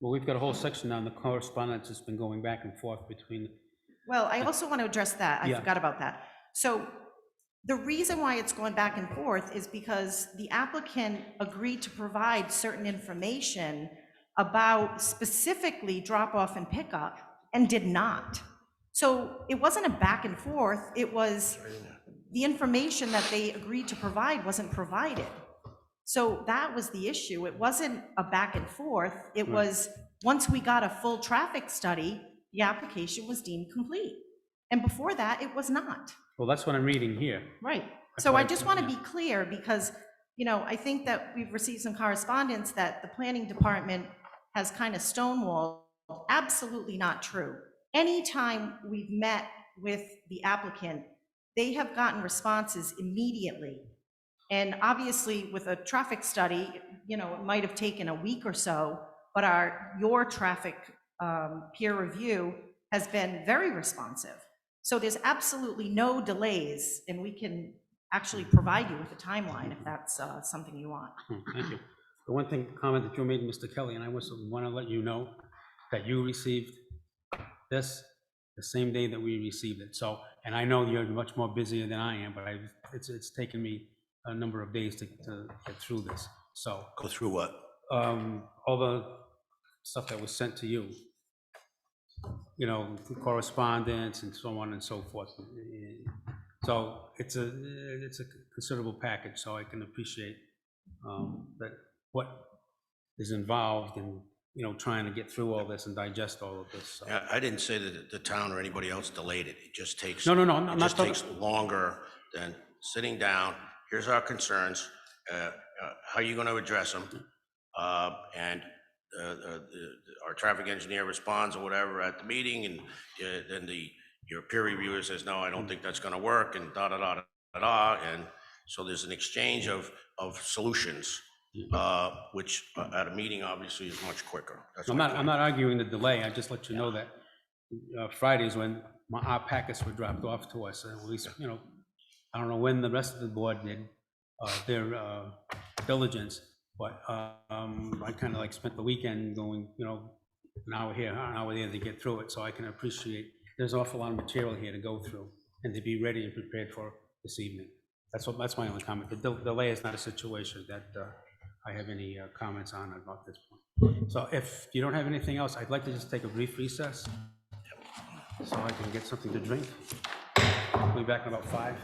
Well, we've got a whole section on the correspondence that's been going back and forth between. Well, I also want to address that. I forgot about that. So the reason why it's going back and forth is because the applicant agreed to provide certain information about specifically drop off and pickup and did not. So it wasn't a back and forth. It was the information that they agreed to provide wasn't provided. So that was the issue. It wasn't a back and forth. It was, once we got a full traffic study, the application was deemed complete. And before that, it was not. Well, that's what I'm reading here. Right. So I just want to be clear because, you know, I think that we've received some correspondence that the planning department has kind of stonewalled. Absolutely not true. Anytime we've met with the applicant, they have gotten responses immediately. And obviously with a traffic study, you know, it might have taken a week or so, but your traffic peer review has been very responsive. So there's absolutely no delays, and we can actually provide you with a timeline if that's something you want. Thank you. The one thing, comment that you made, Mr. Kelly, and I want to let you know that you received this the same day that we received it. So, and I know you're much more busier than I am, but it's taken me a number of days to get through this. So go through what? All stuff that was sent to you, you know, correspondence and so on and so forth. So it's a considerable package, so I can appreciate that what is involved in, you know, trying to get through all this and digest all of this. So. I didn't say that the town or anybody else delayed it. It just takes. No, I'm It not just talking. takes longer than sitting down. Here's our concerns. How are you going to address them? And our traffic engineer responds or whatever at the meeting, and then your peer reviewer says, no, I don't think that's going to work, and da da da da da. And so there's an exchange of solutions, which at a meeting obviously is much quicker. That's I'm my not point. arguing the delay. I just let you know that Fridays when our packets were dropped off to us, at least, you know, I don't know when the rest of the board did their diligence, but I kind of like spent the weekend going, you know, an hour here, an hour there to get through it, so I can appreciate there's an awful lot of material here to go through and to be ready and prepared for this evening. That's my only comment. The delay is not a situation that I have any comments on about this point. So if you don't have anything else, I'd like to just take a brief recess so I can get something to drink. I'll be back in about 5.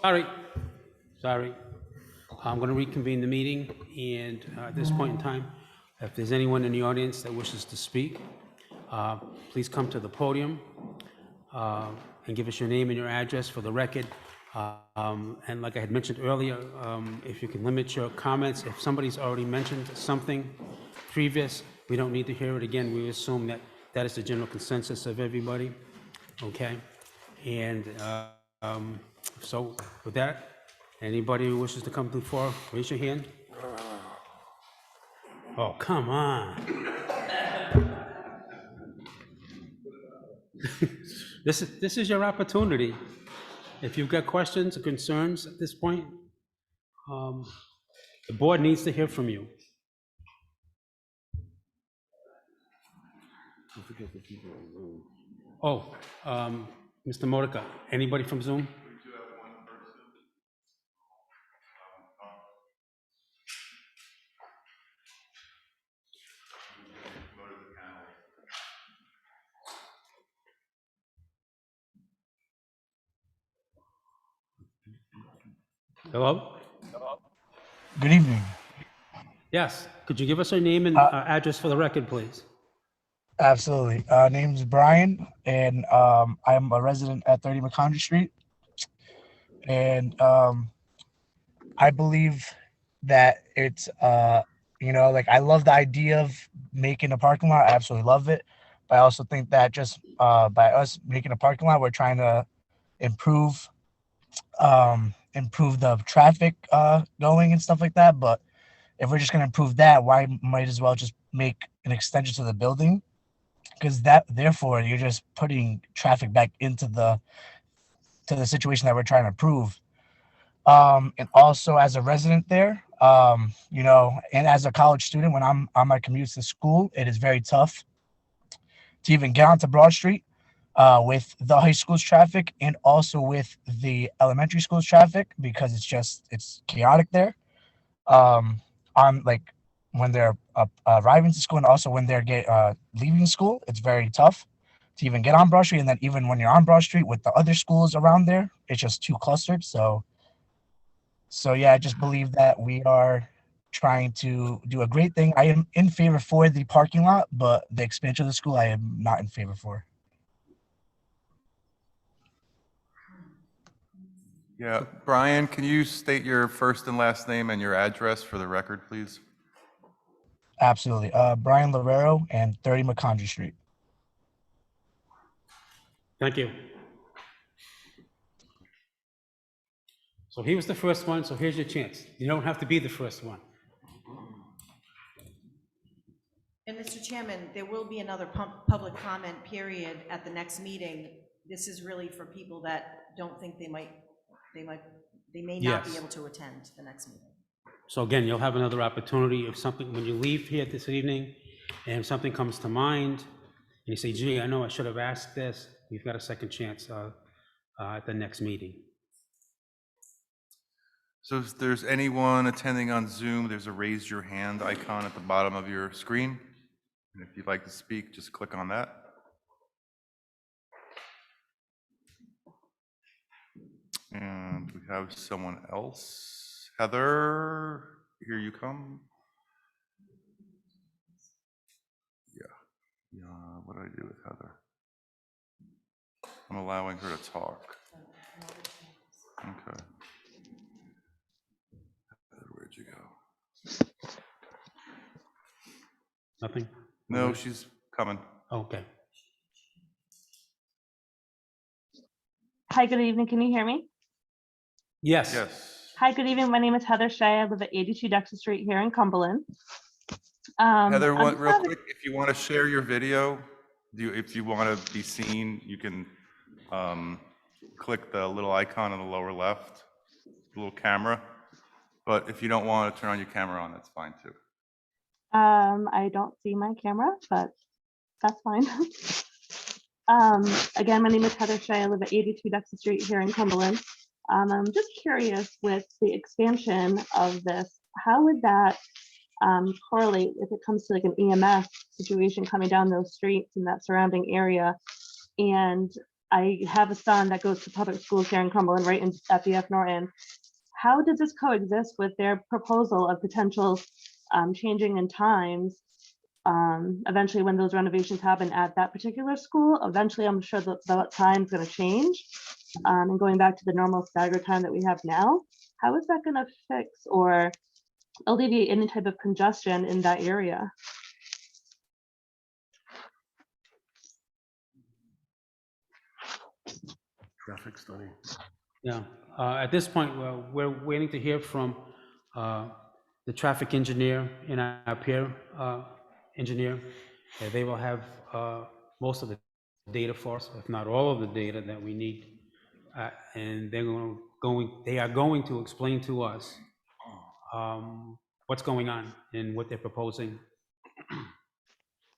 Sorry. I'm going to reconvene the meeting, and at this point in time, if there's anyone in the audience that wishes to speak, please come to the podium and give us your name and your address for the record. And like I had mentioned earlier, if you can limit your comments, if somebody's already mentioned something previous, we don't need to hear it again. We assume that that is the general consensus of everybody, okay? And so with that, anybody who wishes to come to the floor, raise your hand. Oh, come on. This is your opportunity. If you've got questions or concerns at this point, the board needs to hear from you. Oh, Mr. Modica, anybody from Zoom? Hello? Good evening. Yes, could you give us your name and address for the record, please? Absolutely. Name's Brian, and I'm a resident at 30 McCondry Street. And I believe that it's, like I love the idea of making a parking lot. I absolutely love it. But I also think that just by us making a parking lot, we're trying to improve the traffic going and stuff like that. But if we're just going to improve that, why might as well just make an extension to the building? Because therefore you're just putting traffic back into the situation that we're trying to improve. And also as a resident there, and as a college student, when I'm on my commute to school, it is very tough to even get onto Broad Street with the high school's traffic and also with the elementary school's traffic, because it's chaotic there. On like when they're arriving to school and also when they're leaving school, it's very tough to even get on Broad Street. And then even when you're on Broad Street with the other schools around there, it's just too clustered. So yeah, I just believe that we are trying to do a great thing. I am in favor for the parking lot, but the expansion of the school, I am not in favor for. Yeah, Brian, can you state your first and last name and your address for the record, please? Absolutely. Brian Lorero and 30 McCondry Street. Thank you. So he was the first one, so here's your chance. You don't have to be the first one. And Mr. Chairman, there will be another public comment period at the next meeting. This is really for people that don't think they may not be Yes. able to attend the next meeting. So again, you'll have another opportunity if something, when you leave here this evening, and if something comes to mind, and you say, gee, I know I should have asked this, you've got a second chance at the next meeting. So if there's anyone attending on Zoom, there's a raise your hand icon at the bottom of your screen. And if you'd like to speak, just click on that. And we have someone else. Heather, here you come. Yeah, what do I do with Heather? I'm allowing her to talk. Okay. Heather, where'd you go? Nothing? No, she's coming. Okay. Hi, good evening. Can you hear me? Yes. Yes. Hi, good evening. My name is Heather Shea. I live at 82 Dexter Street here in Cumberland. Heather, I'm just real having- quick, if you want to share your video, if you want to be seen, you can click the little icon on the lower left, the little camera. But if you don't want to turn on your camera on, that's fine too. I don't see my camera, but that's fine. Again, my name is Heather Shea. I live at 82 Dexter Street here in Cumberland. I'm just curious with the expansion of this, how would that correlate if it comes to like an EMS situation coming down those streets in that surrounding area? And I have a son that goes to public schools here in Cumberland, right at BF Norton. How does this coexist with their proposal of potential changing in times? Eventually, when those renovations happen at that particular school, eventually I'm sure that the time's going to change, and going back to the normal staggered time that we have now. How is that going to fix or alleviate any type of congestion in that area? Traffic study. Yeah, at this point, well, we're waiting to hear from the traffic engineer and our peer engineer. They will have most of the data for us, if not all of the data that we need. And they are going to explain to us what's going on and what they're proposing.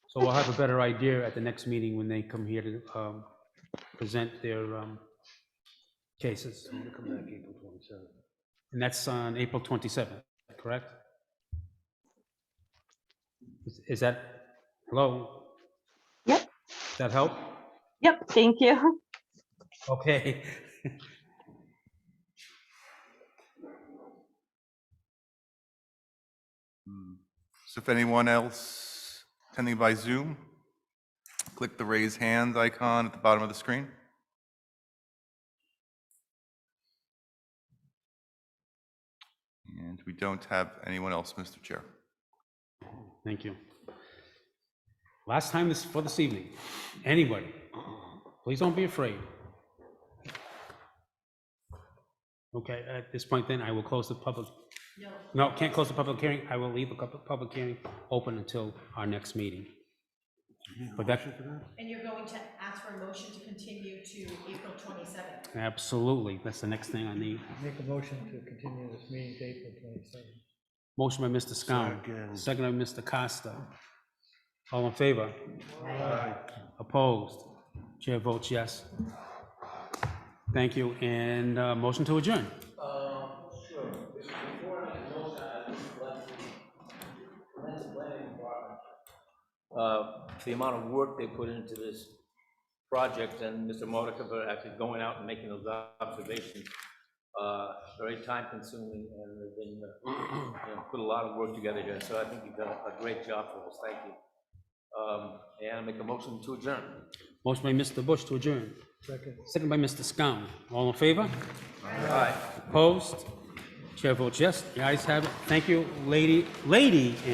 So we'll have a better idea at the next meeting when they come here to present their cases. And that's on April 27th, correct? Is that, hello? Yep. Does that help? Yep, thank you. Okay. So if anyone else attending by Zoom, click the raise hand icon at the bottom of the screen. And we don't have anyone else, Mr. Chair. Thank you. Last time for this evening. Anybody, please don't be afraid. Okay, at this point then, I will close the public. No, can't close the public hearing. I will leave the public hearing open until our next meeting. But that, And you're going to ask for a motion to continue to April 27th? absolutely, that's the next thing I need. Make a motion to continue this meeting to April 27th. Motion by Mr. Scown, second by Mr. Costa. All in favor? Aye. Opposed? Chair votes yes. Thank you, and motion to adjourn. Sure. Before I make a motion, I just like to commend the planning department. The amount of work they put into this project, and Mr. Modica for actually going out and making those observations. Very time consuming, and they've been, put a lot of work together here, so I think you've done a great job for us, thank you. And I make a motion to adjourn. Motion by Mr. Bush to adjourn. Second. Second by Mr. Scown. All in favor? Aye. Opposed? Chair votes yes. The ayes have it. Thank you, lady, and